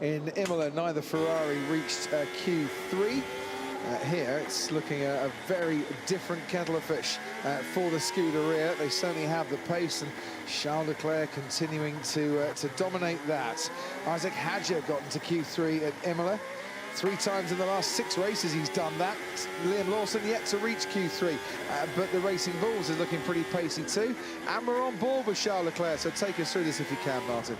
In Imola, neither Ferrari reached Q3. Here, it's looking a very different kettle of fish for the Scuderia. They certainly have the pace, and Charles Leclerc continuing to dominate that. Isaac Hadjar got into Q3 at Imola. 3 times in the last 6 races he's done that. Liam Lawson yet to reach Q3, but the Racing Bulls is looking pretty pacey too. And we're on board with Charles Leclerc, so take us through this if you can, Martin.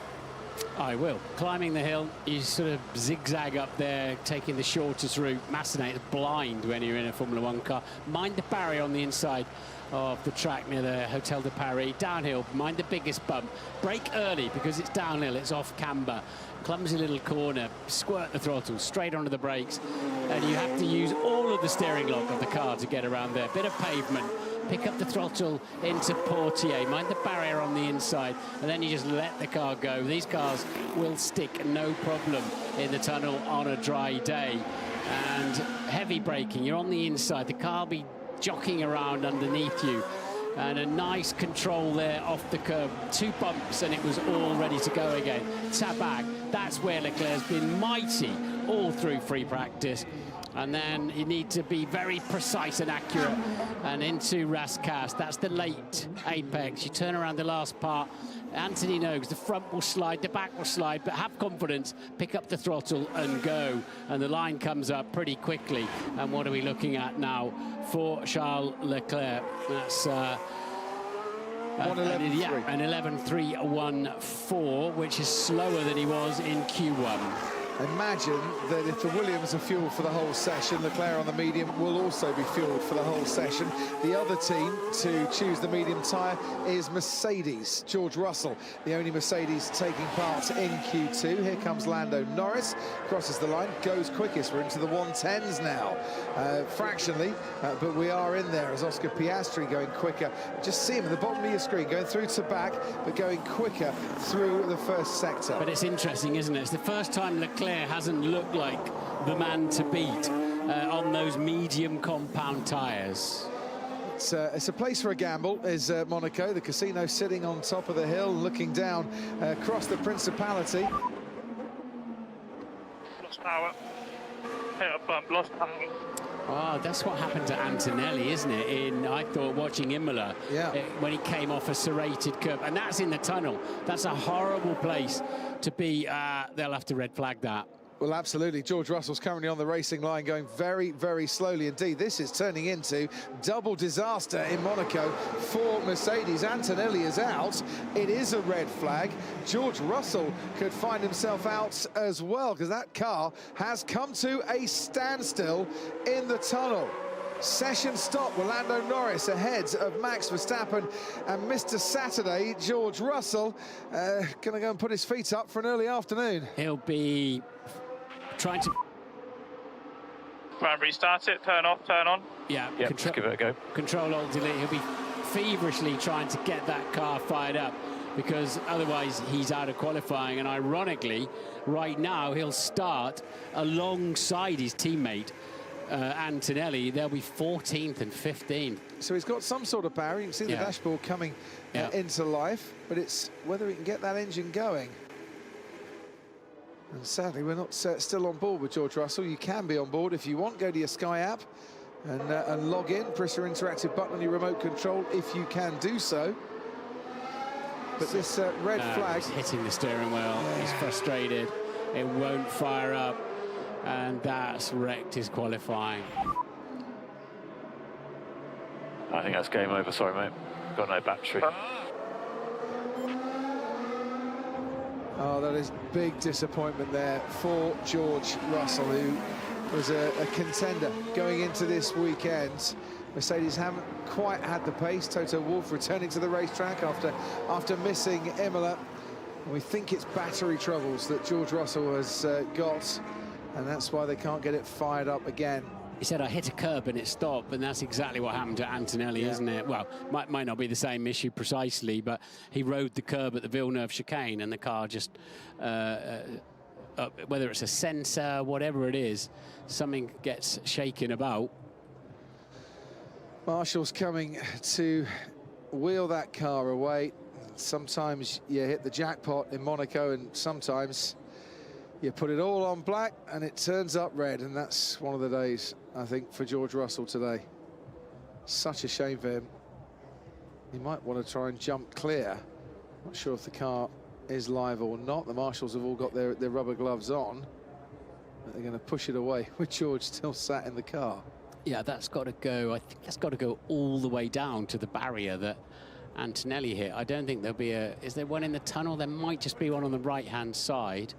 I will. Climbing the hill, you sort of zigzag up there, taking the shortest route. Massenet is blind when you're in a Formula 1 car. Mind the barrier on the inside of the track near the Hotel de Paris. Downhill, mind the biggest bump. Brake early because it's downhill, it's off camber. Clumsy little corner, squirt the throttle straight onto the brakes, and you have to use all of the steering lock of the car to get around there. Bit of pavement. Pick up the throttle into Portier, mind the barrier on the inside, and then you just let the car go. These cars will stick no problem in the tunnel on a dry day. And heavy braking, you're on the inside, the car will be jockeying around underneath you. And a nice control there off the curb. 2 bumps and it was all ready to go again. Tabac, that's where Leclerc's been mighty all through free practice. And then you need to be very precise and accurate. And into Rascasse, that's the late apex. You turn around the last part. Anthony knows the front will slide, the back will slide, but have confidence, pick up the throttle and go. And the line comes up pretty quickly. And what are we looking at now for Charles Leclerc? That's an 11.314, which is slower than he was in Q1. Imagine that if the Williams are fueled for the whole session, Leclerc on the medium will also be fueled for the whole session. The other team to choose the medium tyre is Mercedes. George Russell, the only Mercedes taking part in Q2. Here comes Lando Norris, crosses the line, goes quickest. We're into the 110s now, fractionally, but we are in there as Oscar Piastri going quicker. Just see him at the bottom of your screen, going through to back, but going quicker through the first sector. But it's interesting, isn't it? It's the first time Leclerc hasn't looked like the man to beat on those medium compound tyres. It's a place for a gamble, is Monaco. The casino sitting on top of the hill, looking down across the Principality. Lost power. Hit a bump, lost power. Oh, that's what happened to Antonelli, isn't it? I thought, watching Imola, when he came off a serrated curb, and that's in the tunnel. That's a horrible place to be. They'll have to red flag that. Well, absolutely. George Russell's currently on the racing line, going very, very slowly indeed. This is turning into double disaster in Monaco for Mercedes. Antonelli is out. It is a red flag. George Russell could find himself out as well, because that car has come to a standstill in the tunnel. Session stop with Lando Norris ahead of Max Verstappen, and Mr. Saturday, George Russell, going to go and put his feet up for an early afternoon. He'll be trying to... Right, restart it, turn off, turn on. Yeah, just give it a go. Control Alt Delete. He'll be feverishly trying to get that car fired up, because otherwise he's out of qualifying. And ironically, right now he'll start alongside his teammate Antonelli. They'll be 14th and 15th. So he's got some sort of power. You can see the dashboard coming into life, but it's whether he can get that engine going. And sadly, we're not still on board with George Russell. You can be on board if you want. Go to your Sky app and log in. Press your interactive button on your remote control if you can do so. but this red flag... He's hitting the steering wheel. He's frustrated. It won't fire up. And that's wrecked his qualifying. I think that's game over. Sorry, mate. Got no battery. Oh, that is big disappointment there for George Russell, who was a contender going into this weekend. Mercedes haven't quite had the pace. Toto Wolff returning to the racetrack after missing Imola. And we think it's battery troubles that George Russell has got, and that's why they can't get it fired up again. He said, I hit a curb and it stopped, and that's exactly what happened to Antonelli, isn't it? Well, might not be the same issue precisely, but he rode the curb at the Villeneuve chicane and the car just, whether it's a sensor, whatever it is, something gets shaken about. Marshall's coming to wheel that car away. Sometimes you hit the jackpot in Monaco, and sometimes you put it all on black and it turns up red, and that's one of the days, I think, for George Russell today. Such a shame for him. He might want to try and jump clear. Not sure if the car is live or not. The marshals have all got their rubber gloves on, but they're going to push it away with George still sat in the car. Yeah, that's got to go. I think that's got to go all the way down to the barrier that Antonelli hit. I don't think there'll be a... Is there one in the tunnel? There might just be one on the right-hand side.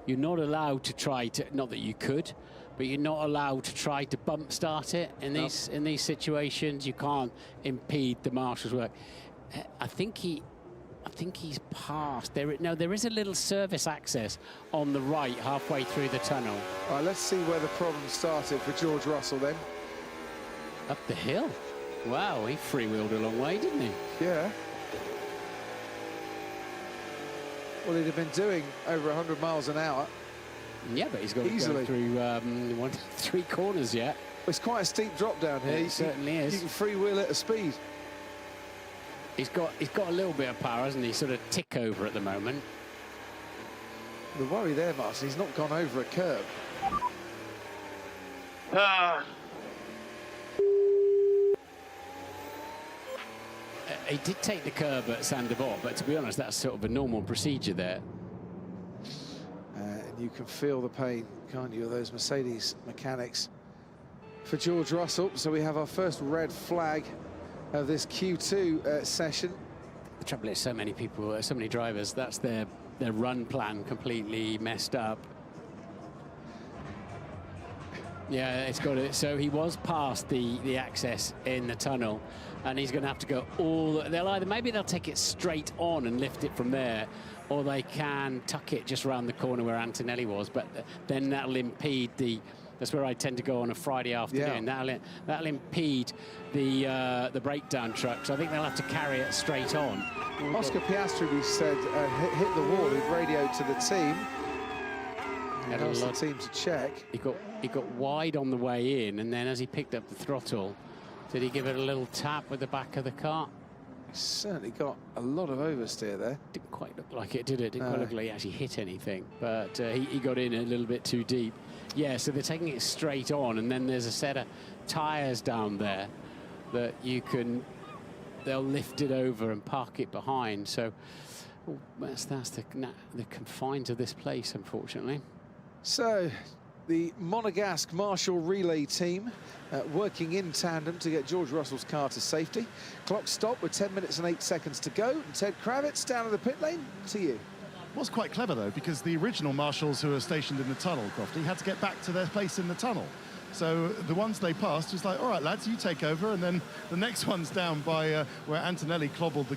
You're not allowed to try to... Not that you could, but you're not allowed to try to bump start it in these situations. You can't impede the marshal's work. I think he's passed. There is a little service access on the right halfway through the tunnel. All right, let's see where the problem started for George Russell then. Up the hill. Wow, he freewheeled a long way, didn't he? Yeah. Well, he'd have been doing over 100 miles an hour. Yeah, but he's got to go through 3 corners yet. It's quite a steep drop down here. It certainly is. You can freewheel at a speed. He's got a little bit of power, hasn't he? Sort of tick over at the moment. The worry there, Martin, he's not gone over a curb. He did take the curb at Saint-Devote, but to be honest, that's sort of a normal procedure there. And you can feel the pain, can't you, of those Mercedes mechanics for George Russell. So we have our first red flag of this Q2 session. The trouble is, so many people, so many drivers, that's their run plan completely messed up. Yeah, it's got it. So he was past the access in the tunnel, and he's going to have to go maybe they'll take it straight on and lift it from there, or they can tuck it just around the corner where Antonelli was, but then that'll impede that's where I tend to go on a Friday afternoon. Yeah. That'll impede the breakdown trucks. I think they'll have to carry it straight on. Oscar Piastri, we said, hit the wall. He'd radioed to the team. And asked the team to check. He got wide on the way in, and then as he picked up the throttle, did he give it a little tap with the back of the car? He certainly got a lot of oversteer there. Didn't quite look like it, did it? Didn't quite look like he actually hit anything, but he got in a little bit too deep. Yeah, so they're taking it straight on, and then there's a set of tyres down there that they'll lift it over and park it behind. So that's the confines of this place, unfortunately. So the Monegasque Marshall relay team working in tandem to get George Russell's car to safety. Clock stopped with 10 minutes and 8 seconds to go. And Ted Kravitz down in the pit lane, to you. Was quite clever, though, because the original marshals who were stationed in the tunnel, Crofty, had to get back to their place in the tunnel. So the ones they passed was like, all right, lads, you take over. And then the next one's down by where Antonelli clobbered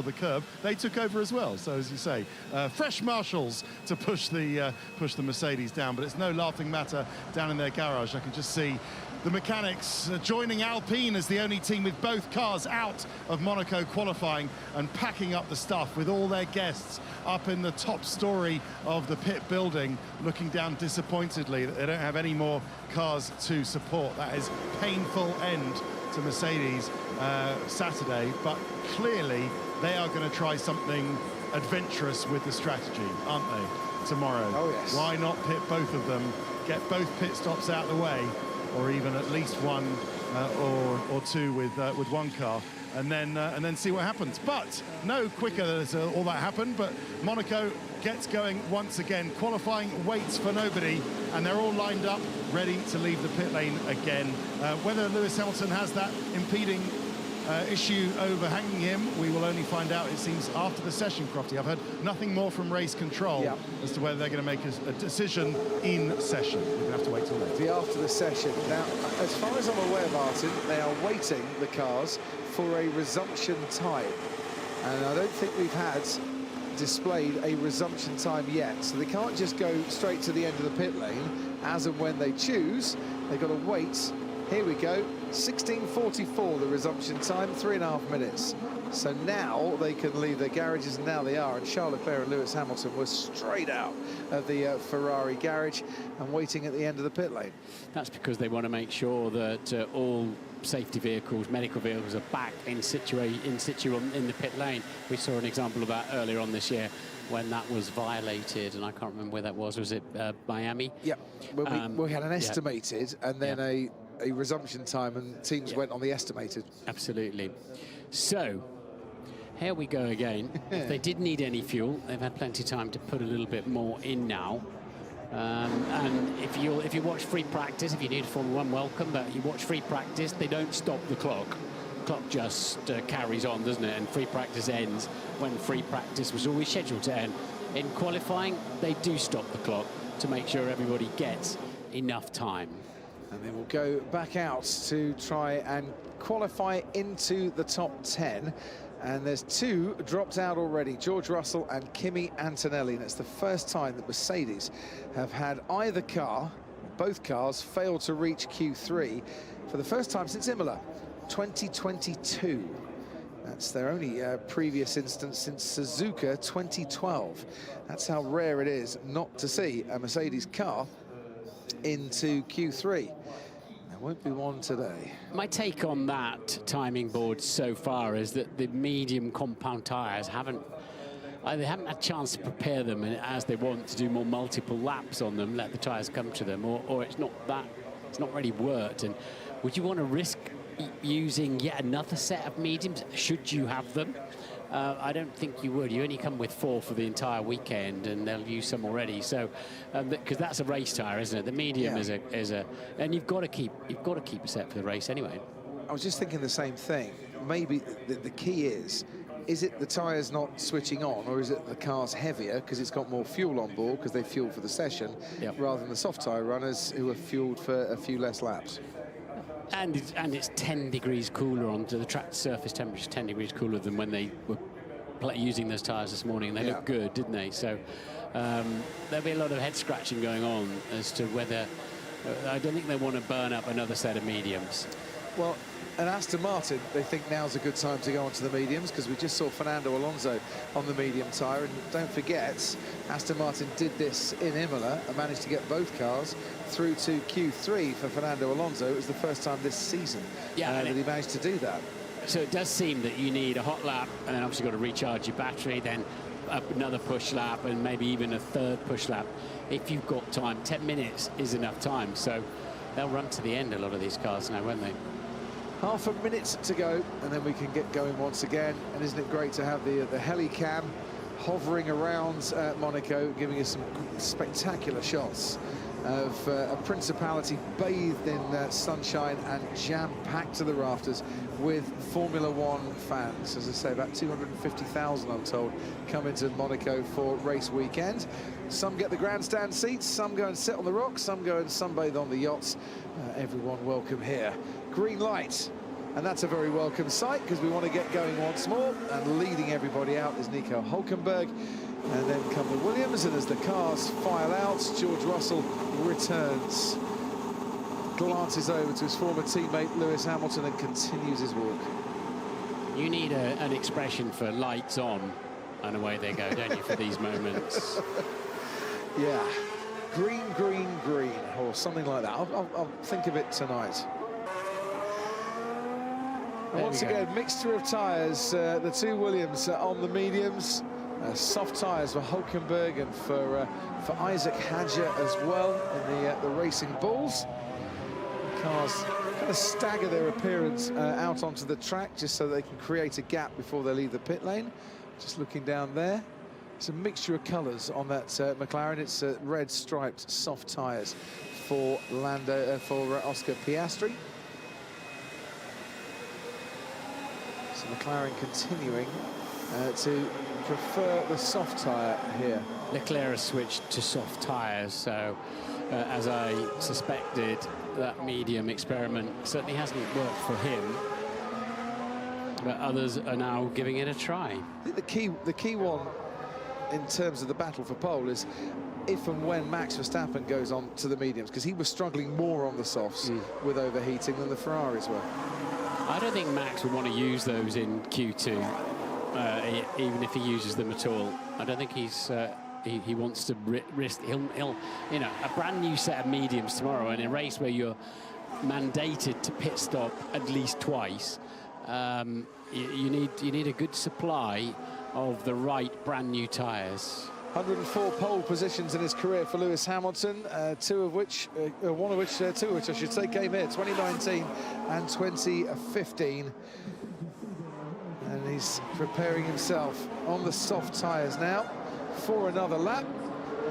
the curb. They took over as well. So, as you say, fresh marshals to push the Mercedes down. But it's no laughing matter down in their garage. I can just see the mechanics joining Alpine as the only team with both cars out of Monaco qualifying and packing up the stuff with all their guests up in the top story of the pit building, looking down disappointedly that they don't have any more cars to support. That is painful end to Mercedes Saturday, but clearly they are going to try something adventurous with the strategy, aren't they, tomorrow? Oh, yes. Why not pit both of them, get both pit stops out of the way, or even at least one or two with one car, and then see what happens. But no quicker does all that happen. But Monaco gets going once again. Qualifying waits for nobody, and they're all lined up, ready to leave the pit lane again. Whether Lewis Hamilton has that impeding issue overhanging him, we will only find out, it seems, after the session, Crofty. I've heard nothing more from race control as to whether they're going to make a decision in session. We're going to have to wait till later. After the session. Now, as far as I'm aware, Martin, they are waiting, the cars, for a resumption time. And I don't think we've had displayed a resumption time yet. So they can't just go straight to the end of the pit lane as and when they choose. They've got to wait. Here we go, 16:44 the resumption time, 3.5 minutes. So now they can leave their garages, and now they are. And Charles Leclerc and Lewis Hamilton were straight out of the Ferrari garage and waiting at the end of the pit lane. That's because they want to make sure that all safety vehicles, medical vehicles, are back in situ in the pit lane. We saw an example of that earlier on this year when that was violated, and I can't remember where that was. Was it Miami? Yeah, well, we had an estimated and then a resumption time, and teams went on the estimated. Absolutely. So here we go again. If they did need any fuel, they've had plenty of time to put a little bit more in now. And if you watch free practice, if you need Formula 1, welcome, but you watch free practice, they don't stop the clock. The clock just carries on, doesn't it? And free practice ends when free practice was always scheduled to end. In qualifying, they do stop the clock to make sure everybody gets enough time. And then we'll go back out to try and qualify into the top 10. And there's two dropped out already, George Russell and Kimi Antonelli. And it's the first time that Mercedes have had either car, both cars, fail to reach Q3 for the first time since Imola, 2022. That's their only previous instance since Suzuka 2012. That's how rare it is not to see a Mercedes car into Q3. There won't be one today. My take on that timing board so far is that the medium compound tyres haven't had a chance to prepare them as they want to do more multiple laps on them, let the tyres come to them, or it's not really worked. And would you want to risk using yet another set of mediums should you have them? I don't think you would. You only come with 4 for the entire weekend, and they'll use some already. So, because that's a race tyre, isn't it? The medium is a, and you've got to keep a set for the race anyway. I was just thinking the same thing. Maybe the key is it the tyres not switching on, or is it the car's heavier because it's got more fuel on board because they fueled for the session, rather than the soft tyre runners who are fueled for a few less laps? And it's 10 degrees cooler onto the track surface temperature, 10 degrees cooler than when they were using those tyres this morning, and they looked good, didn't they? So there'll be a lot of head scratching going on as to whether I don't think they want to burn up another set of mediums. Well, and Aston Martin, they think now's a good time to go onto the mediums, because we just saw Fernando Alonso on the medium tyre. And don't forget, Aston Martin did this in Imola and managed to get both cars through to Q3 for Fernando Alonso. It was the first time this season that he managed to do that. So it does seem that you need a hot lap, and then obviously got to recharge your battery, then another push lap, and maybe even a third push lap. If you've got time, 10 minutes is enough time. So they'll run to the end, a lot of these cars now, won't they? Half a minute to go, and then we can get going once again. And isn't it great to have the heli-cam hovering around Monaco, giving us some spectacular shots of a Principality bathed in sunshine and jam-packed to the rafters with Formula One fans. As I say, about 250,000, I'm told, come into Monaco for race weekend. Some get the grandstand seats, some go and sit on the rocks, some go and sunbathe on the yachts. Everyone welcome here. Green light, and that's a very welcome sight, because we want to get going once more. And leading everybody out is Nico Hülkenberg, and then come the Williams. And as the cars file out, George Russell returns, glances over to his former teammate Lewis Hamilton, and continues his walk. You need an expression for lights on, and away they go, don't you, for these moments? Yeah, green, green, green, or something like that. I'll think of it tonight. Once again, mixture of tyres. The two Williams on the mediums. Soft tyres for Hülkenberg and for Isaac Hadjar as well in the Racing Bulls. Cars kind of stagger their appearance out onto the track just so they can create a gap before they leave the pit lane. Just looking down there, it's a mixture of colours on that McLaren. It's red striped soft tyres for Oscar Piastri. So McLaren continuing to prefer the soft tyre here. Leclerc has switched to soft tyres, so as I suspected, that medium experiment certainly hasn't worked for him. But others are now giving it a try. I think the key one in terms of the battle for pole is if and when Max Verstappen goes on to the mediums, because he was struggling more on the softs with overheating than the Ferraris were. I don't think Max would want to use those in Q2, even if he uses them at all. I don't think he wants to risk. He'll, you know, a brand new set of mediums tomorrow in a race where you're mandated to pit stop at least twice. You need a good supply of the right brand new tyres. 104 pole positions in his career for Lewis Hamilton, two of which I should say came here, 2019 and 2015. And he's preparing himself on the soft tyres now for another lap.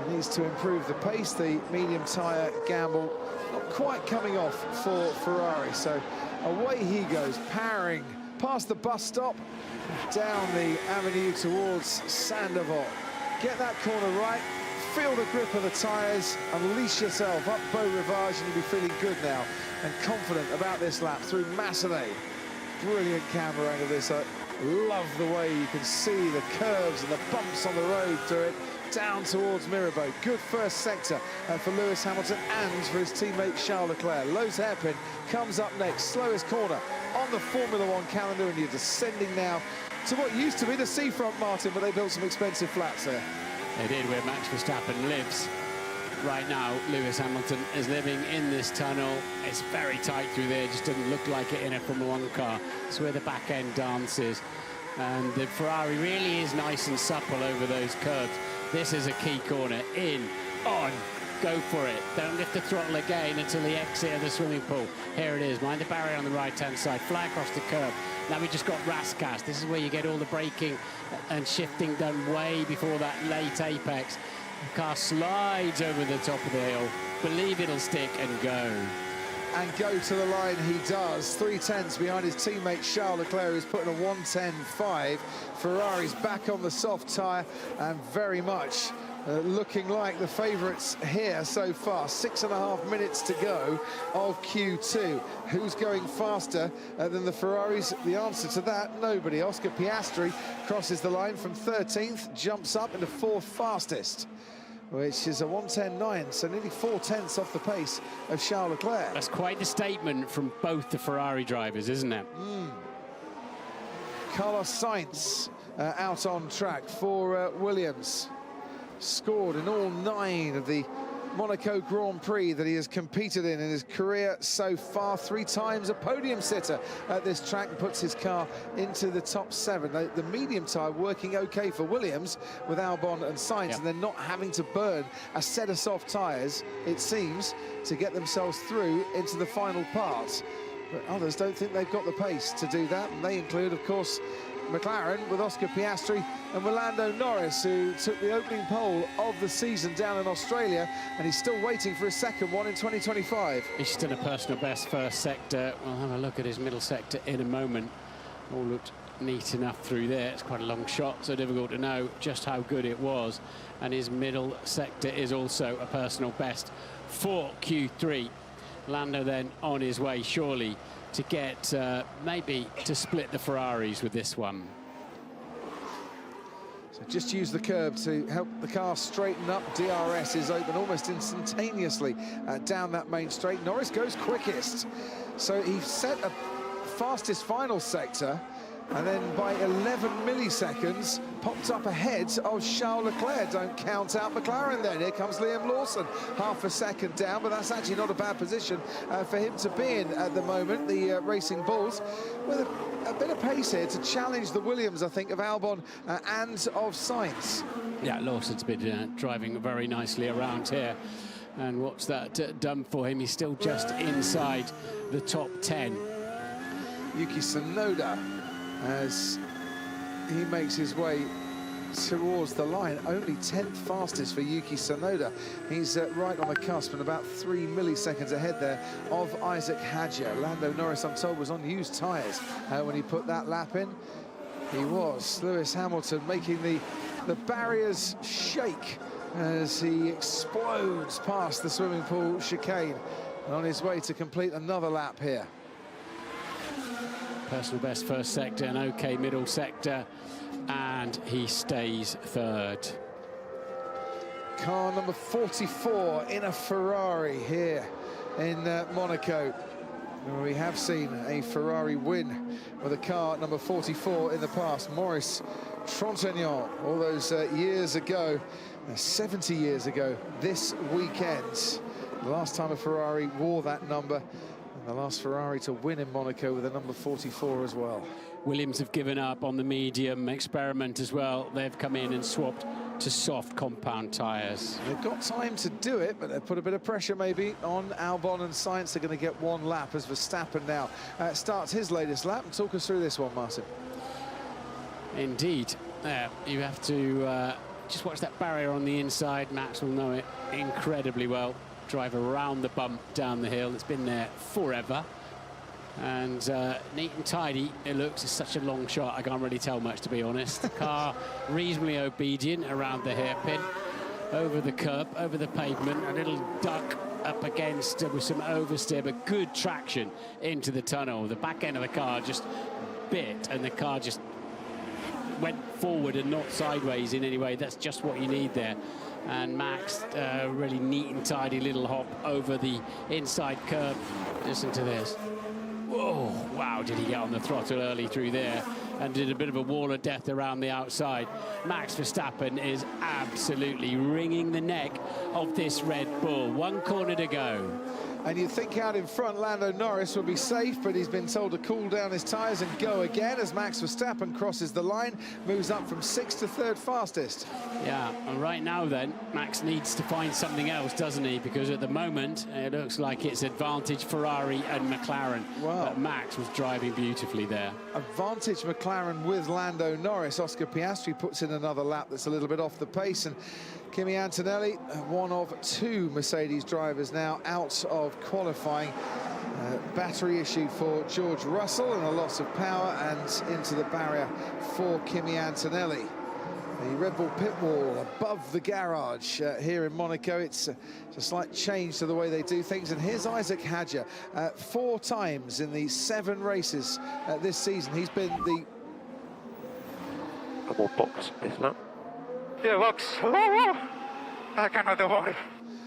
He needs to improve the pace. The medium tyre gamble not quite coming off for Ferrari. So away he goes, powering past the bus stop, down the avenue towards Sandoval. Get that corner right, feel the grip of the tyres, unleash yourself up Beau Rivage, and you'll be feeling good now and confident about this lap through Massenet. Brilliant camera angle this. I love the way you can see the curves and the bumps on the road through it, down towards Mirabeau. Good first sector for Lewis Hamilton and for his teammate Charles Leclerc. Lowe's hairpin comes up next, slowest corner on the Formula One calendar, and you're descending now to what used to be the seafront, Martin, but they built some expensive flats there. They did, where Max Verstappen lives. Right now, Lewis Hamilton is living in this tunnel. It's very tight through there, just doesn't look like it in a Formula One car. It's where the back end dances. And the Ferrari really is nice and supple over those curves. This is a key corner. In, on, go for it. Don't lift the throttle again until the exit of the swimming pool. Here it is, mind the barrier on the right-hand side, fly across the curb. Now we just got Rascas. This is where you get all the braking and shifting done way before that late apex. The car slides over the top of the hill. Believe it'll stick and go. And go to the line he does. 3/10 behind his teammate Charles Leclerc, who's putting a 1:10.5. Ferrari's back on the soft tyre and very much looking like the favourites here so far. 6.5 minutes to go of Q2. Who's going faster than the Ferraris? The answer to that, nobody. Oscar Piastri crosses the line from 13th, jumps up into 4th fastest, which is a 1:10.9, so nearly 4/10 off the pace of Charles Leclerc. That's quite the statement from both the Ferrari drivers, isn't it? Carlos Sainz out on track for Williams. Scored in all 9 of the Monaco Grand Prix that he has competed in his career so far. 3 times a podium sitter at this track, and puts his car into the top 7. The medium tyre working okay for Williams with Albon and Sainz, and they're not having to burn a set of soft tyres, it seems, to get themselves through into the final part. But others don't think they've got the pace to do that, and they include, of course, McLaren with Oscar Piastri and Lando Norris, who took the opening pole of the season down in Australia, and he's still waiting for his second one in 2025. He's just done a personal best first sector. We'll have a look at his middle sector in a moment. All looked neat enough through there. It's quite a long shot, so difficult to know just how good it was. And his middle sector is also a personal best for Q3. Lando then on his way, surely, to get maybe to split the Ferraris with this one. So just use the curb to help the car straighten up. DRS is open almost instantaneously down that main straight. Norris goes quickest. So he set a fastest final sector, and then by 11 milliseconds popped up ahead of Charles Leclerc. Don't count out McLaren then. Here comes Liam Lawson, half a second down, but that's actually not a bad position for him to be in at the moment. The Racing Bulls with a bit of pace here to challenge the Williams, I think, of Albon and of Sainz. Yeah, Lawson's been driving very nicely around here. And what's that done for him? He's still just inside the top 10. Yuki Tsunoda, as he makes his way towards the line, only 10th fastest for Yuki Tsunoda. He's right on the cusp and about 3 milliseconds ahead there of Isaac Hadjar. Lando Norris, I'm told, was on used tyres when he put that lap in. He was. Lewis Hamilton making the barriers shake as he explodes past the swimming pool chicane and on his way to complete another lap here. Personal best first sector, an okay middle sector, and he stays third. Car number 44 in a Ferrari here in Monaco. We have seen a Ferrari win with a car number 44 in the past. Maurice Trintignant, all those years ago, 70 years ago, this weekend. The last time a Ferrari wore that number, and the last Ferrari to win in Monaco with a number 44 as well. Williams have given up on the medium experiment as well. They've come in and swapped to soft compound tyres. They've got time to do it, but they've put a bit of pressure maybe on Albon and Sainz. They're going to get one lap as Verstappen now starts his latest lap. And talk us through this one, Martin. Indeed. You have to just watch that barrier on the inside. Max will know it incredibly well. Drive around the bump down the hill. It's been there forever. And neat and tidy it looks. It's such a long shot, I can't really tell much, to be honest. The car reasonably obedient around the hairpin, over the curb, over the pavement, a little duck up against with some oversteer, but good traction into the tunnel. The back end of the car just bit, and the car just went forward and not sideways in any way. That's just what you need there. And Max, really neat and tidy little hop over the inside curb. Listen to this. Whoa, wow, did he get on the throttle early through there and did a bit of a wall of death around the outside. Max Verstappen is absolutely wringing the neck of this Red Bull. One corner to go. And you'd think out in front Lando Norris would be safe, but he's been told to cool down his tyres and go again as Max Verstappen crosses the line, moves up from 6th to 3rd fastest. Yeah, and right now then, Max needs to find something else, doesn't he? Because at the moment, it looks like it's advantage Ferrari and McLaren. Wow. But Max was driving beautifully there. Advantage McLaren with Lando Norris. Oscar Piastri puts in another lap that's a little bit off the pace, and Kimi Antonelli, one of 2 Mercedes drivers now out of qualifying. Battery issue for George Russell and a loss of power, and into the barrier for Kimi Antonelli. The Red Bull pit wall above the garage here in Monaco. It's a slight change to the way they do things. And here's Isaac Hadjar. 4 times in the 7 races this season, he's been the... Couple box this lap. Yeah, box. I cannot avoid.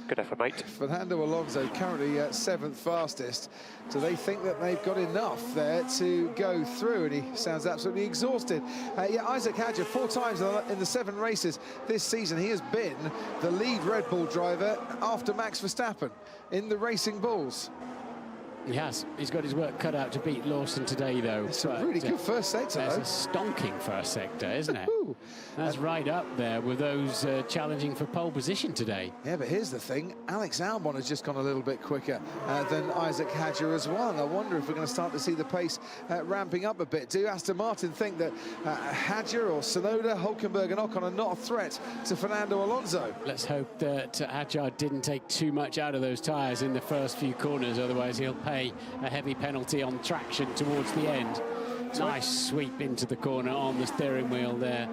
Good effort, mate. Fernando Alonso currently 7th fastest. Do they think that they've got enough there to go through? And he sounds absolutely exhausted. Yeah, Isaac Hadjar, 4 times in the 7 races this season. He has been the lead Red Bull driver after Max Verstappen in the Racing Bulls. He has. He's got his work cut out to beat Lawson today, though. It's a really good first sector, That's though. a stonking first sector, isn't it? That's right up there with those challenging for pole position today. Yeah, but here's the thing. Alex Albon has just gone a little bit quicker than Isaac Hadjar as well. And I wonder if we're going to start to see the pace ramping up a bit. Do Aston Martin think that Hadjar or Tsunoda, Hülkenberg and Ocon are not a threat to Fernando Alonso? Let's hope that Hadjar didn't take too much out of those tyres in the first few corners, otherwise he'll pay a heavy penalty on traction towards the end. Nice sweep into the corner on the steering wheel there.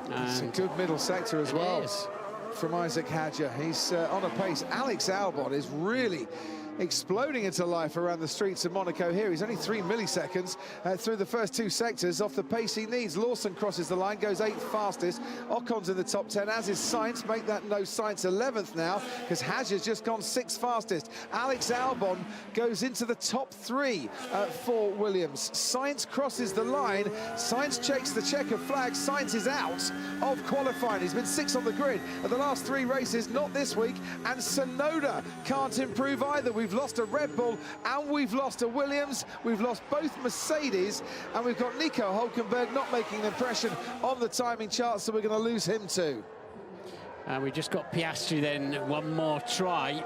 It's a good middle sector as well from Isaac Hadjar. He's on a pace. Alex Albon is really exploding into life around the streets of Monaco here. He's only 3 milliseconds through the first 2 sectors off the pace he needs. Lawson crosses the line, goes 8th fastest. Ocon's in the top 10, as is Sainz. Make that no Sainz 11th now, because Hadjar's just gone 6th fastest. Alex Albon goes into the top 3 for Williams. Sainz crosses the line. Sainz checks the checkered flag. Sainz is out of qualifying. He's been 6th on the grid at the last 3 races, not this week. And Tsunoda can't improve either. We've lost a Red Bull and we've lost a Williams. We've lost both Mercedes, and we've got Nico Hülkenberg not making an impression on the timing chart, so we're going to lose him too. And we just got Piastri then one more try.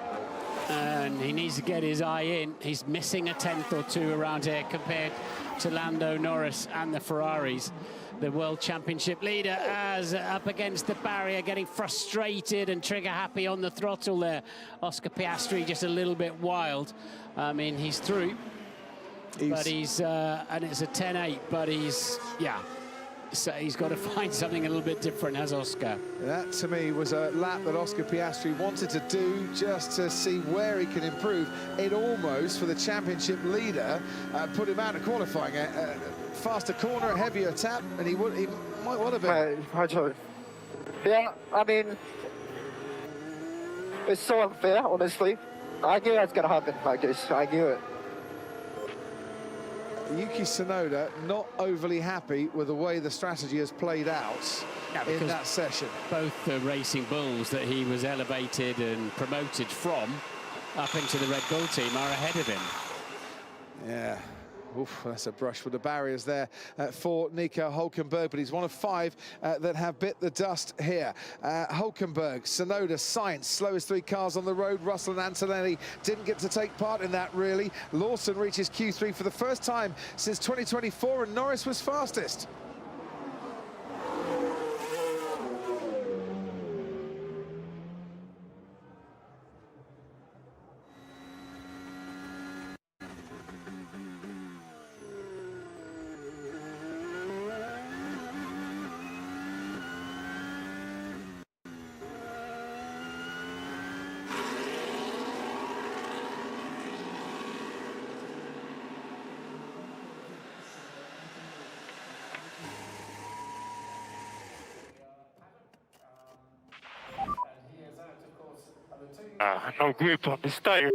And he needs to get his eye in. He's missing a 10th or two around here compared to Lando Norris and the Ferraris. The World Championship leader as up against the barrier, getting frustrated and trigger happy on the throttle there. Oscar Piastri just a little bit wild. I mean, he's through, but he's, and it's a 10-8, but he's, yeah. So he's got to find something a little bit different, has Oscar. That, to me, was a lap that Oscar Piastri wanted to do just to see where he can improve. It almost, for the championship leader, put him out of qualifying. A faster corner, a heavier tap, and he might want to be. Hi, Joe. Yeah, I mean, it's so unfair, honestly. I knew it was going to happen like this. I knew it. Yuki Tsunoda not overly happy with the way the strategy has played out in that session. Both the Racing Bulls that he was elevated and promoted from up into the Red Bull team are ahead of him. Yeah. Oof, that's a brush with the barriers there for Nico Hülkenberg, but he's one of 5 that have bit the dust here. Hülkenberg, Tsunoda, Sainz, slowest 3 cars on the road. Russell and Antonelli didn't get to take part in that, really. Lawson reaches Q3 for the first time since 2024, and Norris was fastest. No grip on this tire.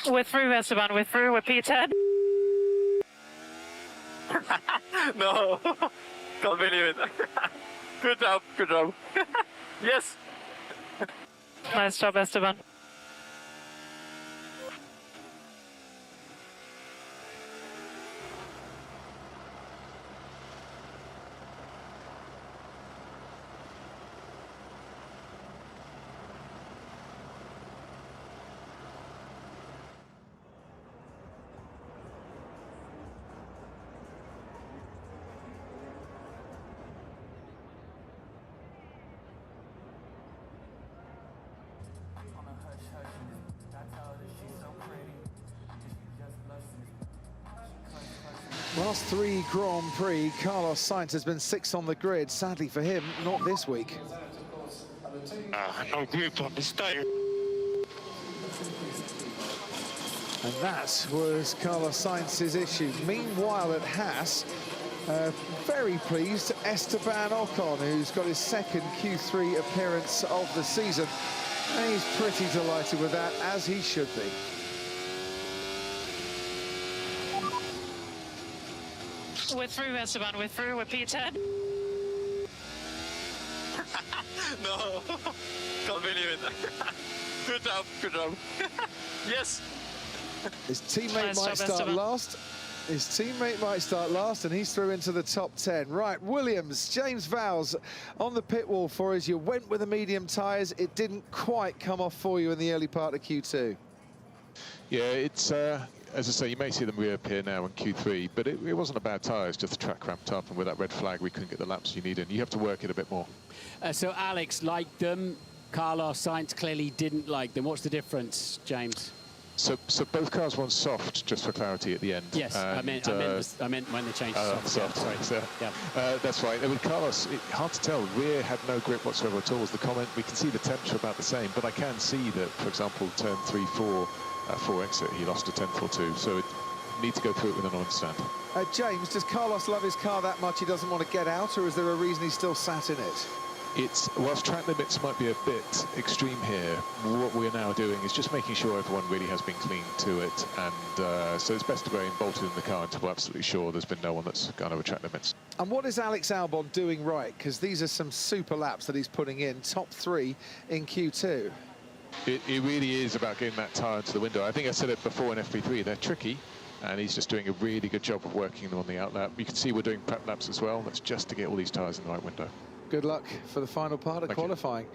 We're through, Esteban. We're through. We're P10. No, can't believe it. Good job, good job. Yes. Nice job, Esteban. Last 3 Grand Prix, Carlos Sainz has been 6th on the grid. Sadly for him, not this week. No grip on this tire. And that was Carlos Sainz's issue. Meanwhile at Haas, very pleased Esteban Ocon, who's got his 2nd Q3 appearance of the season. And he's pretty delighted with that, as he should be. We're through, Esteban. We're through. We're P10. No, can't believe it. Good job, good job. Yes. His teammate Nice might job, start Esteban. last. His teammate might start last, and he's through into the top 10. Right, Williams, James Vowles on the pit wall for us. You went with the medium tyres. It didn't quite come off for you in the early part of Q2. Yeah, it's, as I say, you may see them reappear now in Q3, but it wasn't a bad tyre, it's just the track cramped up, and with that red flag, we couldn't get the laps you needed. You have to work it a bit more. So Alex liked them. Carlos Sainz clearly didn't like them. What's the difference, James? So both cars were on soft, just for clarity at the end. Yes, I meant when they changed to soft. Soft. Sorry. Yeah. That's right. With Carlos, hard to tell. Rear had no grip whatsoever at all. Was the comment. We can see the temps are about the same, but I can see that, for example, turn 3, 4, 4 exit, he lost a tenth or two. So it need to go through it with an understand. James, does Carlos love his car that much he doesn't want to get out, or is there a reason he's still sat in it? Whilst track limits might be a bit extreme here, what we're now doing is just making sure everyone really has been clean to it, and so it's best to remain bolted in the car until we're absolutely sure there's been no one that's gone over track limits. And what is Alex Albon doing right? Because these are some super laps that he's putting in, top 3 in Q2. It really is about getting that tyre into the window. I think I said it before in FP3, they're tricky, and he's just doing a really good job of working them on the outlap. You can see we're doing prep laps as well. That's just to get all these tyres in the right window. Good luck for the final part of qualifying.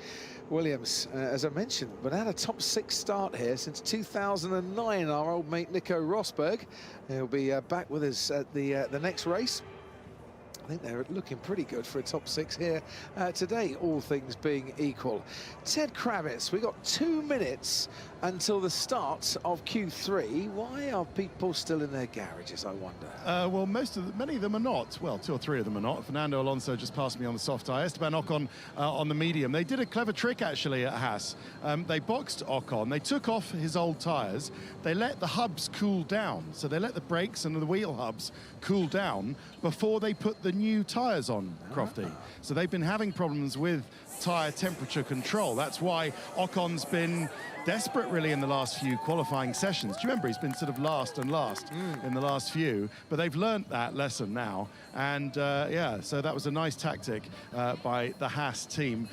Williams, as I mentioned, but had a top 6 start here since 2009. Our old mate Nico Rosberg, he'll be back with us at the next race. I think they're looking pretty good for a top 6 here today, all things being equal. Ted Kravitz, we got 2 minutes until the start of Q3. Why are people still in their garages, I wonder? Well, many of them are not. Well, 2 or 3 of them are not. Fernando Alonso just passed me on the soft tyre. Esteban Ocon on the medium. They did a clever trick, actually, at Haas. They boxed Ocon. They took off his old tyres. They let the hubs cool down. So they let the brakes and the wheel hubs cool down before they put the new tyres on, Crofty. So they've been having problems with tyre temperature control. That's why Ocon's been desperate, really, in the last few qualifying sessions. Do you remember? He's been sort of last and last in the last few, but they've learnt that lesson now. And, yeah, so that was a nice tactic by the Haas team.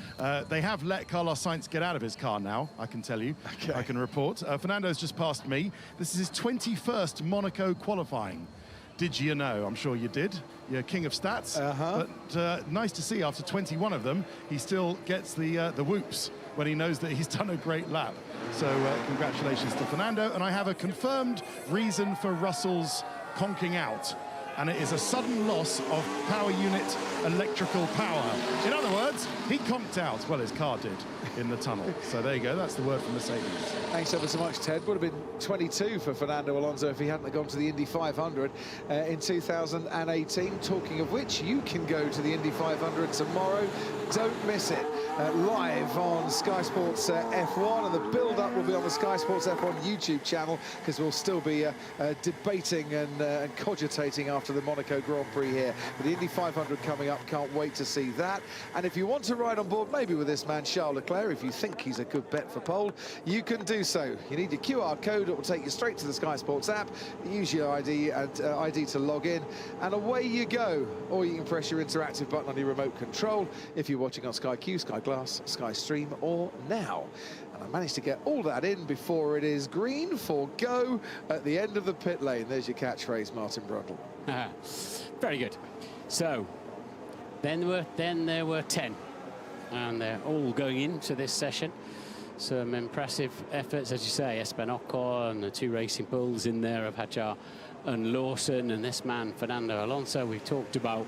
They have let Carlos Sainz get out of his car now, I can tell you. Okay. I can report. Fernando's just passed me. This is his 21st Monaco qualifying. Did you know? I'm sure you did. You're king of stats. But nice to see after 21 of them, he still gets the whoops when he knows that he's done a great lap. So congratulations to Fernando. And I have a confirmed reason for Russell's conking out. And it is a sudden loss of power unit electrical power. In other words, he conked out. Well, his car did in the tunnel. So there you go. That's the word from Mercedes. Thanks ever so much, Ted. Would have been 22 for Fernando Alonso if he hadn't gone to the Indy 500 in 2018. Talking of which, you can go to the Indy 500 tomorrow. Don't miss it. Live on Sky Sports F1, and the build-up will be on the Sky Sports F1 YouTube channel, because we'll still be debating and cogitating after the Monaco Grand Prix here. But the Indy 500 coming up, can't wait to see that. And if you want to ride on board, maybe with this man, Charles Leclerc, if you think he's a good bet for pole, you can do so. You need your QR code, it will take you straight to the Sky Sports app. Use your ID to log in, and away you go. Or you can press your interactive button on your remote control if you're watching on Sky Q, Sky Glass, Sky Stream, or Now. And I managed to get all that in before it is green for go at the end of the pit lane. There's your catchphrase, Martin Brundle. Very good. So then there were 10, and they're all going into this session. Some impressive efforts, as you say. Esteban Ocon, the 2 Racing Bulls in there of Hadjar and Lawson, and this man Fernando Alonso we've talked about.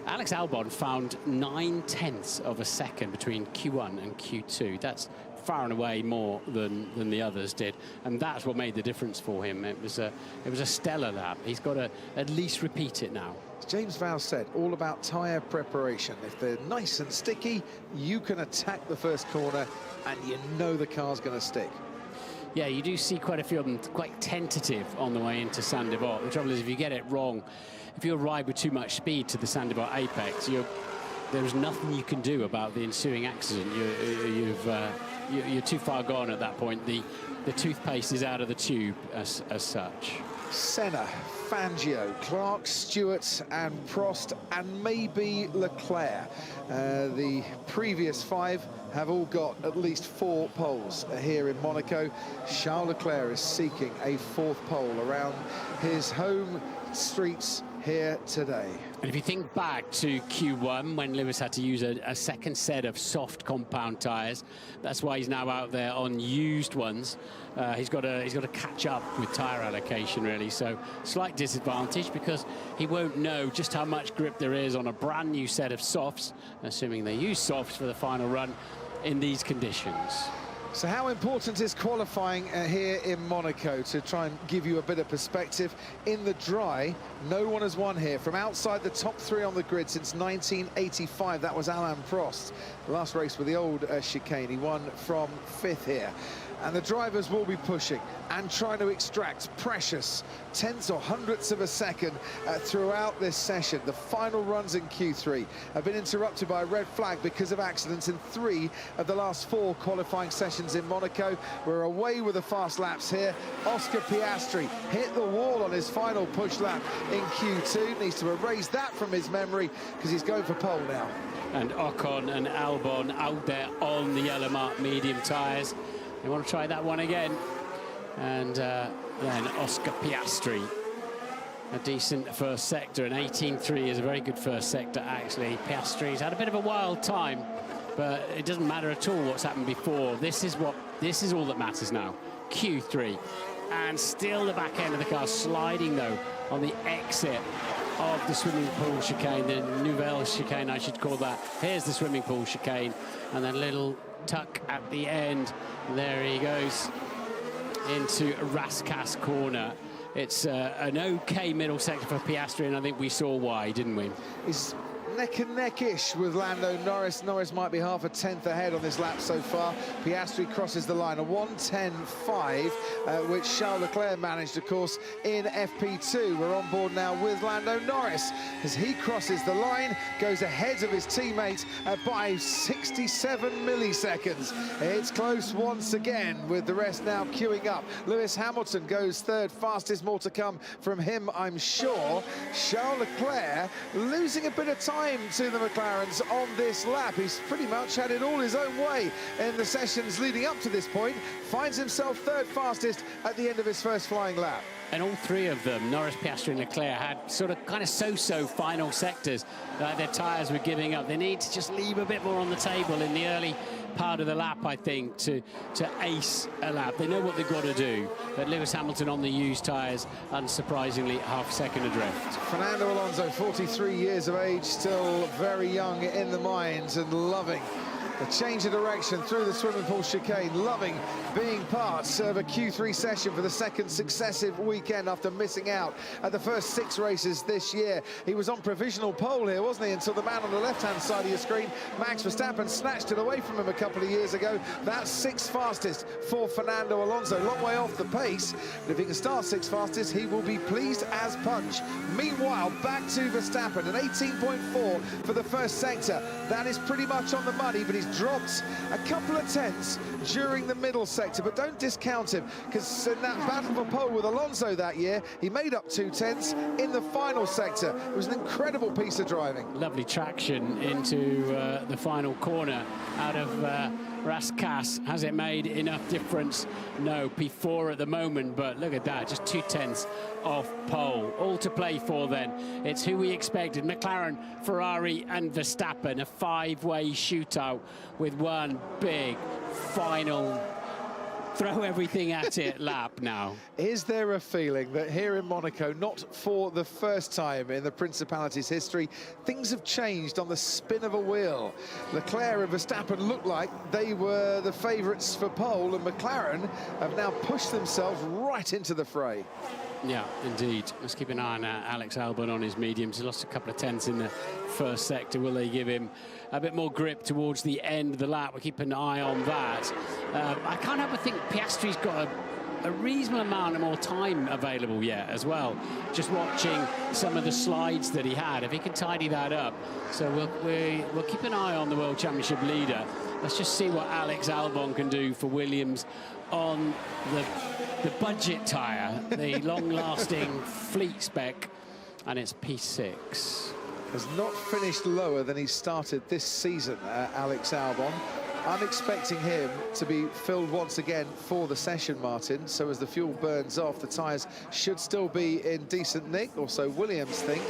Alex Albon found 9/10 of a second between Q1 and Q2. That's far and away more than the others did, and that's what made the difference for him. It was a stellar lap. He's got to at least repeat it now. As James Vowles said, all about tyre preparation. If they're nice and sticky, you can attack the first corner, and you know the car's going to stick. Yeah, you do see quite a few of them quite tentative on the way into Saint-Devote. The trouble is, if you get it wrong, if you arrive with too much speed to the Saint-Devote apex, there's nothing you can do about the ensuing accident. You're too far gone at that point. The toothpaste is out of the tube as such. Senna, Fangio, Clark, Stewart and Prost, and maybe Leclerc. The previous 5 have all got at least 4 poles here in Monaco. Charles Leclerc is seeking a 4th pole around his home streets here today. And if you think back to Q1, when Lewis had to use a second set of soft compound tyres, that's why he's now out there on used ones. He's got to catch up with tyre allocation, really. So slight disadvantage, because he won't know just how much grip there is on a brand new set of softs, assuming they use softs for the final run. in these conditions. So how important is qualifying here in Monaco? To try and give you a bit of perspective, in the dry, no one has won here from outside the top 3 on the grid since 1985. That was Alain Prost. The last race with the old chicane. He won from 5th here. And the drivers will be pushing and trying to extract precious tenths or hundredths of a second throughout this session. The final runs in Q3 have been interrupted by a red flag because of accidents in 3 of the last 4 qualifying sessions in Monaco. We're away with the fast laps here. Oscar Piastri hit the wall on his final push lap in Q2. Needs to erase that from his memory because he's going for pole now. And Ocon and Albon out there on the yellow mark medium tyres. They want to try that one again. And then Oscar Piastri, a decent first sector, and 18.3 is a very good first sector, actually. Piastri's had a bit of a wild time, but it doesn't matter at all what's happened before. This is all that matters now. Q3, and still the back end of the car sliding, though, on the exit of the swimming pool chicane, the Nouvelle chicane, I should call that. Here's the swimming pool chicane, and then a little tuck at the end. There he goes into Rascasse corner. It's an okay middle sector for Piastri, and I think we saw why, didn't we? He's neck and neck-ish with Lando Norris. Norris might be half a tenth ahead on this lap so far. Piastri crosses the line, a 1:10.5, which Charles Leclerc managed, of course, in FP2. We're on board now with Lando Norris as he crosses the line, goes ahead of his teammate by 67 milliseconds. It's close once again, with the rest now queuing up. Lewis Hamilton goes 3rd, fastest, more to come from him, I'm sure. Charles Leclerc losing a bit of time to the McLarens on this lap. He's pretty much had it all his own way in the sessions leading up to this point. Finds himself 3rd fastest at the end of his first flying lap. And all 3 of them, Norris, Piastri and Leclerc, had sort of kind of so-so final sectors. Their tyres were giving up. They need to just leave a bit more on the table in the early part of the lap, I think, to ace a lap. They know what they've got to do. But Lewis Hamilton on the used tyres, unsurprisingly, half a second adrift. Fernando Alonso, 43 years of age, still very young in the mind and loving the change of direction through the swimming pool chicane, loving being part of a Q3 session for the 2nd successive weekend after missing out at the first 6 races this year. He was on provisional pole here, wasn't he, until the man on the left-hand side of your screen, Max Verstappen, snatched it away from him a couple of years ago. That's 6th fastest for Fernando Alonso, long way off the pace, but if he can start 6th fastest, he will be pleased as punch. Meanwhile, back to Verstappen, an 18.4 for the first sector. That is pretty much on the money, but he's dropped a couple of tenths during the middle sector, but don't discount him, because in that battle for pole with Alonso that year, he made up 2 tenths in the final sector. It was an incredible piece of driving. Lovely traction into the final corner out of Rascasse. Has it made enough difference? No, P4 at the moment, but look at that, just 2 tenths off pole. All to play for then. It's who we expected. McLaren, Ferrari and Verstappen, a 5-way shootout with one big final throw everything at it lap now. Is there a feeling that here in Monaco, not for the first time in the Principality's history, things have changed on the spin of a wheel? Leclerc and Verstappen looked like they were the favourites for pole, and McLaren have now pushed themselves right into the fray. Yeah, indeed. Let's keep an eye on Alex Albon on his mediums. He lost a couple of tenths in the first sector. Will they give him a bit more grip towards the end of the lap? We'll keep an eye on that. I can't help but think Piastri's got a reasonable amount of more time available yet as well. Just watching some of the slides that he had, if he can tidy that up. So we'll keep an eye on the World Championship leader. Let's just see what Alex Albon can do for Williams on the budget tyre, the long-lasting fleet spec, and it's P6. Has not finished lower than he started this season, Alex Albon. I'm expecting him to be filled once again for the session, Martin. So as the fuel burns off, the tyres should still be in decent nick, or so Williams think.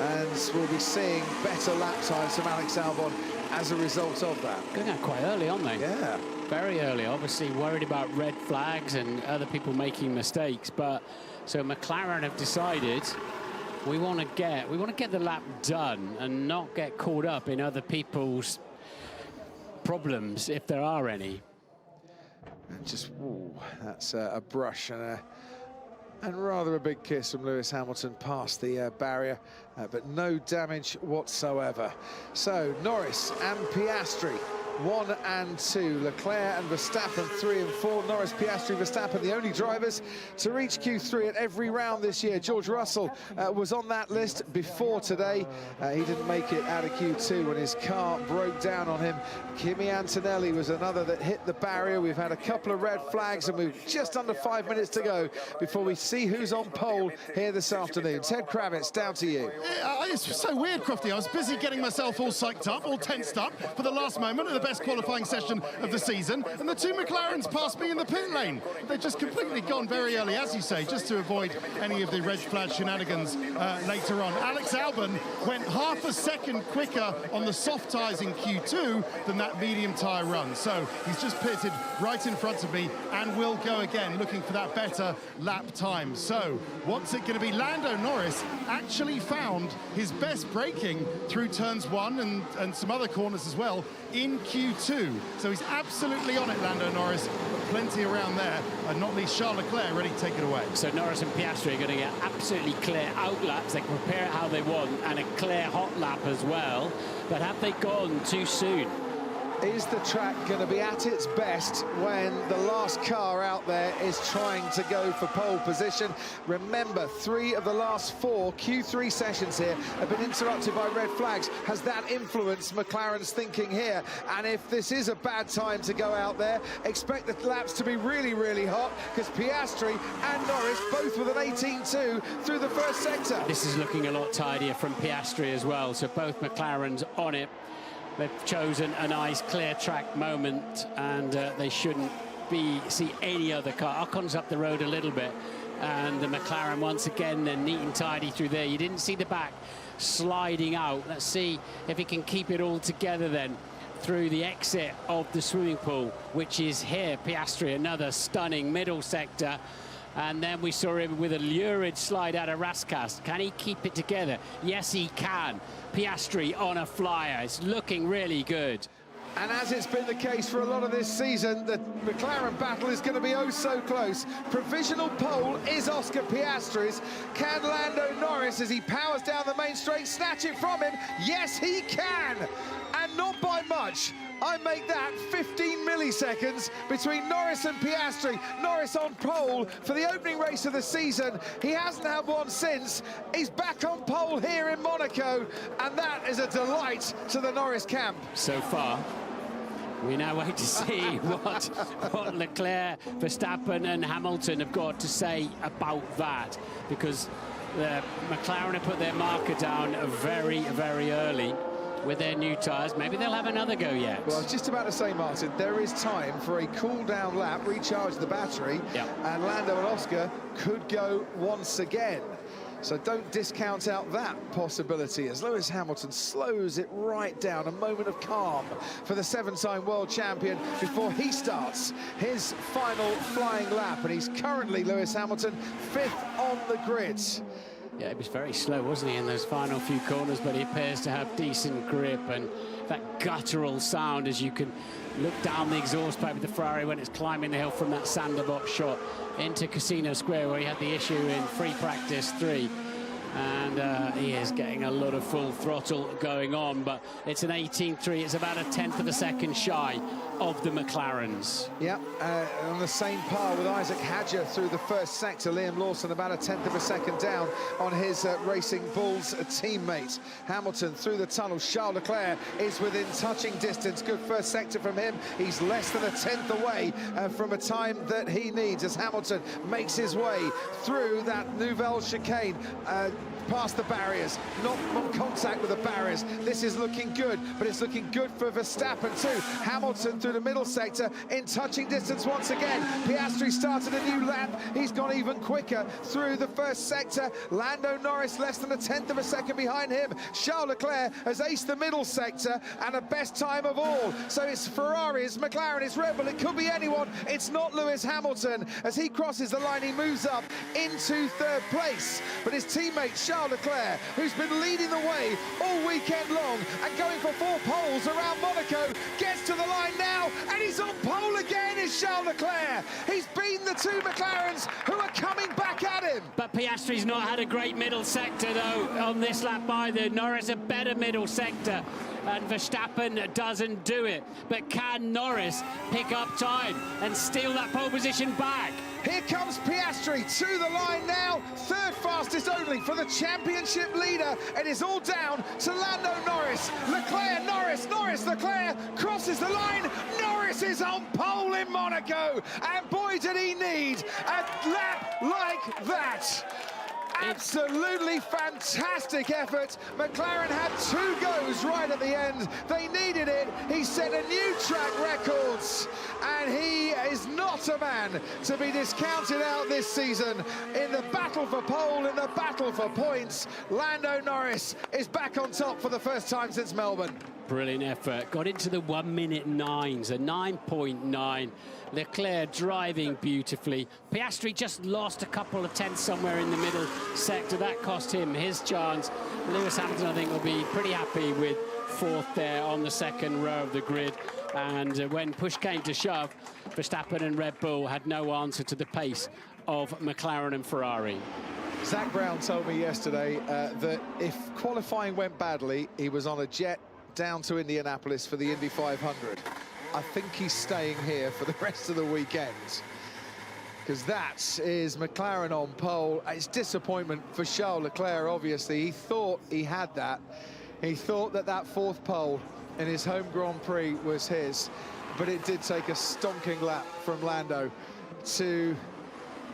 And we'll be seeing better lap times from Alex Albon as a result of that. Going out quite early, aren't they? Yeah. Very early, obviously worried about red flags and other people making mistakes. But so McLaren have decided we want to get the lap done and not get caught up in other people's problems, if there are any. And just, ooh, that's a brush and rather a big kiss from Lewis Hamilton past the barrier, but no damage whatsoever. So Norris and Piastri, 1 and 2. Leclerc and Verstappen, 3 and 4. Norris, Piastri, Verstappen, the only drivers to reach Q3 at every round this year. George Russell was on that list before today. He didn't make it out of Q2 when his car broke down on him. Kimi Antonelli was another that hit the barrier. We've had a couple of red flags, and we've just under 5 minutes to go before we see who's on pole here this afternoon. Ted Kravitz, down to you. It's so weird, Crofty. I was busy getting myself all psyched up, all tensed up for the last moment of the best qualifying session of the season, and the two McLarens passed me in the pit lane. They've just completely gone very early, as you say, just to avoid any of the red flag shenanigans later on. Alex Albon went half a second quicker on the soft tyres in Q2 than that medium tyre run. So he's just pitted right in front of me and will go again, looking for that better lap time. So what's it going to be? Lando Norris actually found his best braking through turns 1 and some other corners as well in Q2. So he's absolutely on it, Lando Norris, but plenty around there, and not least Charles Leclerc ready to take it away. So Norris and Piastri are going to get absolutely clear out laps. They can prepare it how they want, and a clear hot lap as well. But have they gone too soon? Is the track going to be at its best when the last car out there is trying to go for pole position? Remember, 3 of the last 4 Q3 sessions here have been interrupted by red flags. Has that influenced McLaren's thinking here? And if this is a bad time to go out there, expect the laps to be really, really hot, because Piastri and Norris both with an 18.2 through the first sector. This is looking a lot tidier from Piastri as well, so both McLarens on it. They've chosen a nice clear track moment, and they shouldn't see any other car. Ocon's up the road a little bit, and the McLaren once again, they're neat and tidy through there. You didn't see the back sliding out. Let's see if he can keep it all together then through the exit of the swimming pool, which is here. Piastri, another stunning middle sector. And then we saw him with a lurid slide out of Rascast. Can he keep it together? Yes, he can. Piastri on a flyer. It's looking really good. And as it's been the case for a lot of this season, the McLaren battle is going to be oh so close. Provisional pole is Oscar Piastri's. Can Lando Norris, as he powers down the main straight, snatch it from him? Yes, he can! And not by much. I make that 15 milliseconds between Norris and Piastri. Norris on pole for the opening race of the season. He hasn't had one since. He's back on pole here in Monaco, and that is a delight to the Norris camp. So far, we now wait to see what Leclerc, Verstappen and Hamilton have got to say about that, because the McLaren have put their marker down very, very early with their new tyres. Maybe they'll have another go yet. Well, I was just about to say, Martin, there is time for a cool-down lap, recharge the battery, and Lando and Oscar could go once again. So don't discount out that possibility as Lewis Hamilton slows it right down. A moment of calm for the 7-time world champion before he starts his final flying lap. And he's currently, Lewis Hamilton, 5th on the grid. Yeah, it was very slow, wasn't he, in those final few corners, but he appears to have decent grip, and that guttural sound as you can look down the exhaust pipe with the Ferrari when it's climbing the hill from that Sanderbox shot into Casino Square, where he had the issue in free practice 3. And he is getting a lot of full throttle going on, but it's an 18.3. It's about a 1/10 of a second shy of the McLarens. Yeah, on the same par with Isaac Hadjar through the first sector. Liam Lawson about a 1/10 of a second down on his Racing Bulls teammate. Hamilton through the tunnel. Charles Leclerc is within touching distance. Good first sector from him. He's less than a 1/10 away from a time that he needs as Hamilton makes his way through that Nouvelle chicane. Past the barriers, not on contact with the barriers. This is looking good, but it's looking good for Verstappen too. Hamilton through the middle sector in touching distance once again. Piastri started a new lap. He's gone even quicker through the first sector. Lando Norris less than a 1/10 of a second behind him. Charles Leclerc has aced the middle sector and a best time of all. So it's Ferrari, it's McLaren, it's Red Bull. It could be anyone. It's not Lewis Hamilton. As he crosses the line, he moves up into 3rd place. But his teammate Charles Leclerc, who's been leading the way all weekend long and going for 4 poles around Monaco, gets to the line he's on pole again, is Charles Leclerc. He's beaten the two McLarens who are coming back at him. But Piastri's not had a great middle sector, though, on this lap either. Norris a better middle sector, and Verstappen doesn't do it. But can Norris pick up time and steal that pole position back? Here comes Piastri to the line now. Third fastest only for the championship leader. It is all down to Lando Norris. Leclerc, Norris, Norris, Leclerc crosses the line. Norris is on pole in Monaco. And boy, did he need a lap like that. Absolutely fantastic effort. McLaren had two goes right at the end. They needed it. He set a new track record, and he is not a man to be discounted out this season. In the battle for pole, in the battle for points, Lando Norris is back on top for the first time since Melbourne. Brilliant effort. Got into the 1 minute 9s, a 9.9. Leclerc driving beautifully. Piastri just lost a couple of tenths somewhere in the middle sector. That cost him his chance. Lewis Hamilton, I think, will be pretty happy with fourth there on the second row of the grid. And when push came to shove, Verstappen and Red Bull had no answer to the pace of McLaren and Ferrari. Zach Brown told me yesterday that if qualifying went badly, he was on a jet down to Indianapolis for the Indy 500. I think he's staying here for the rest of the weekend, because that is McLaren on pole. It's disappointment for Charles Leclerc, obviously. He thought he had that. He thought that that fourth pole in his home Grand Prix was his, but it did take a stonking lap from Lando to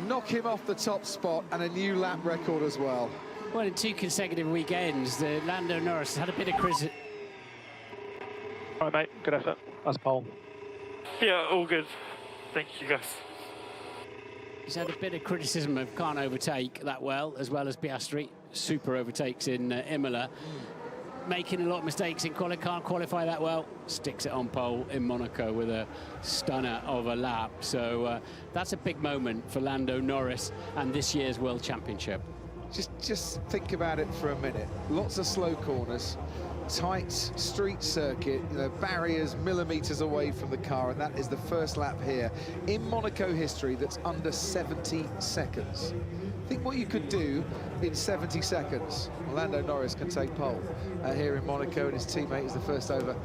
knock him off the top spot, and a new lap record as well. Well, in two consecutive weekends, the Lando Norris had a bit of criticism. All right, mate, good effort. That's pole. Yeah, all good. Thank you, guys. He's had a bit of criticism of can't overtake that well as Piastri. Super overtakes in Imola. Making a lot of mistakes in qualifying, can't qualify that well. Sticks it on pole in Monaco with a stunner of a lap. So that's a big moment for Lando Norris and this year's World Championship. Just think about it for a minute. Lots of slow corners. Tight street circuit, you know, barriers millimeters away from the car, and that is the first lap here in Monaco history that's under 70 seconds. Think what you could do in 70 seconds. Lando Norris can take pole here in Monaco, and his teammate is the first over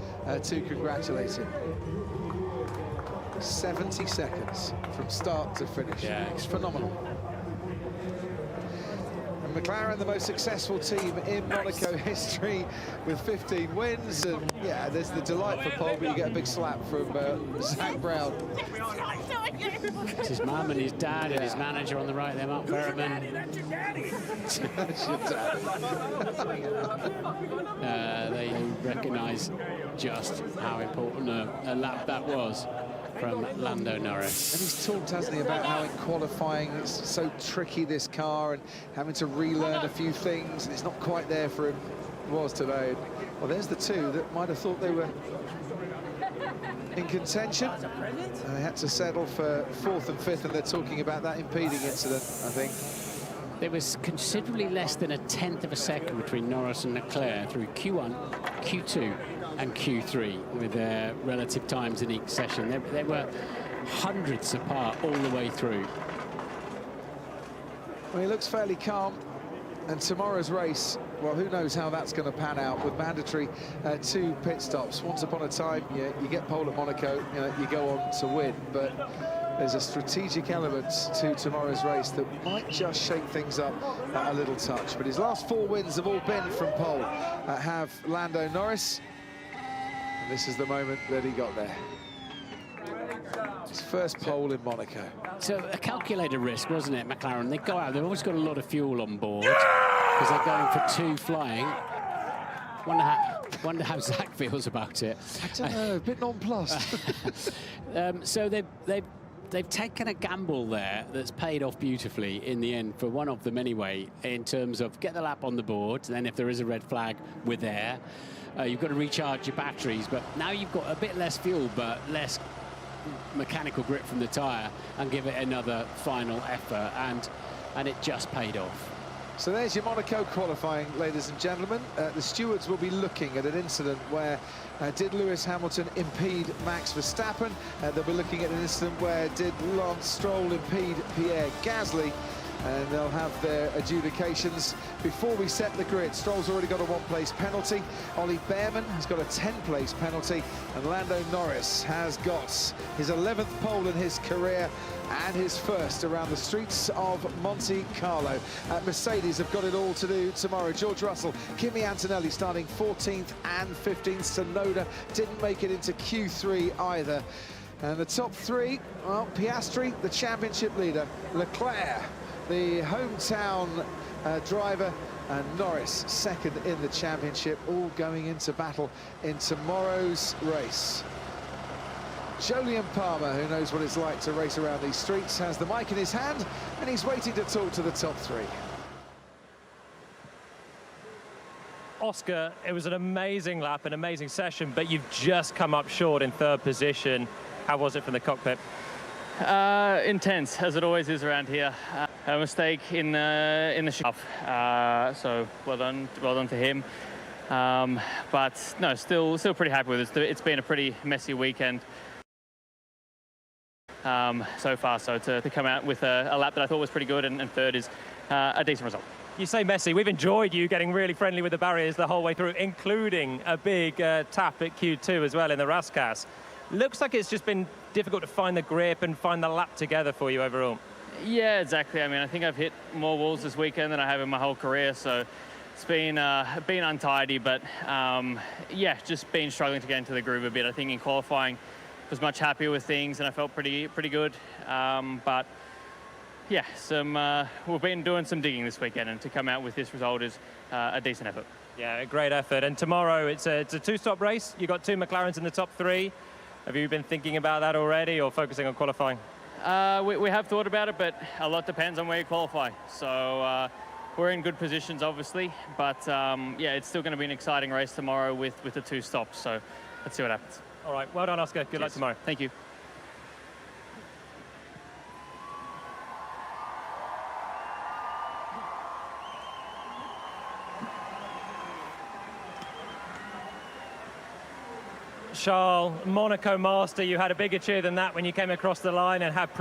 to congratulate him. 70 seconds from start to finish. Yeah, it's phenomenal. McLaren, the most successful team in Monaco history, with 15 wins, and yeah, there's the delight for pole, but you get a big slap from Zach Brown. It's his mum and his dad and his manager on the right there, Mark Berriman. They recognise just how important a lap that was from Lando Norris. And he's talked, hasn't he, about how in qualifying it's so tricky, this car, and having to relearn a few things, and it's not quite there for him. It was today. Well, there's the two that might have thought they were in contention. They had to settle for fourth and fifth, and they're talking about that impeding incident, I think. There was considerably less than a tenth of a second between Norris and Leclerc through Q1, Q2 and Q3 with their relative times in each session. They were hundredths apart all the way through. Well, he looks fairly calm, and tomorrow's race, well, who knows how that's going to pan out with mandatory 2 pit stops. Once upon a time, you get pole at Monaco, you go on to win, but there's a strategic element to tomorrow's race that might just shake things up a little touch. But his last 4 wins have all been from pole. Have Lando Norris. And this is the moment that he got there. His first pole in Monaco. So a calculated risk, wasn't it, McLaren? They go out, they've always got a lot of fuel on board because they're going for 2 flying. Wonder how Zach feels about it. I don't know, a bit nonplussed. So they've taken a gamble there that's paid off beautifully in the end for one of them anyway, in terms of get the lap on the board, then if there is a red flag, we're there. You've got to recharge your batteries, but now you've got a bit less fuel but less mechanical grip from the tyre, and give it another final effort, and it just paid off. So there's your Monaco qualifying, ladies and gentlemen. The stewards will be looking at an incident where did Lewis Hamilton impede Max Verstappen? They'll be looking at an incident where did Lance Stroll impede Pierre Gasly? And they'll have their adjudications before we set the grid. Stroll's already got a 1-place penalty. Ollie Behrman has got a 10-place penalty. And Lando Norris has got his 11th pole in his career and his first around the streets of Monte Carlo. Mercedes have got it all to do tomorrow. George Russell, Kimi Antonelli starting 14th and 15th. Tsunoda didn't make it into Q3 either. And the top three, well, Piastri, the championship leader, Leclerc, the hometown driver, and Norris second in the championship, all going into battle in tomorrow's race. Jolyon Palmer, who knows what it's like to race around these streets, has the mic in his hand, and he's waiting to talk to the top three. Oscar, it was an amazing lap, an amazing session, but you've just come up short in third position. How was it from the cockpit? Intense, as it always is around here. A mistake in the shaft. So well done to him. But no, still pretty happy with it. It's been a pretty messy weekend so far. So to come out with a lap that I thought was pretty good and third is a decent result. You say messy. We've enjoyed you getting really friendly with the barriers the whole way through, including a big tap at Q2 as well in the Raskas. Looks like it's just been difficult to find the grip and find the lap together for you overall. Yeah, exactly. I mean, I think I've hit more walls this weekend than I have in my whole career, so it's been untidy, but yeah, just been struggling to get into the groove a bit. I think in qualifying was much happier with things and I felt pretty good, but yeah, we've been doing some digging this weekend, and to come out with this result is a decent effort. Yeah, a great effort. And tomorrow it's a two-stop race. You've got 2 McLarens in the top 3. Have you been thinking about that already, or focusing on qualifying? We have thought about it, but a lot depends on where you qualify. So we're in good positions, obviously, but yeah, it's still going to be an exciting race tomorrow with the 2 stops. So let's see what happens. All right, well done, Oscar. Good luck tomorrow. Thank you. Charles, Monaco master, you had a bigger cheer than that when you came across the line and had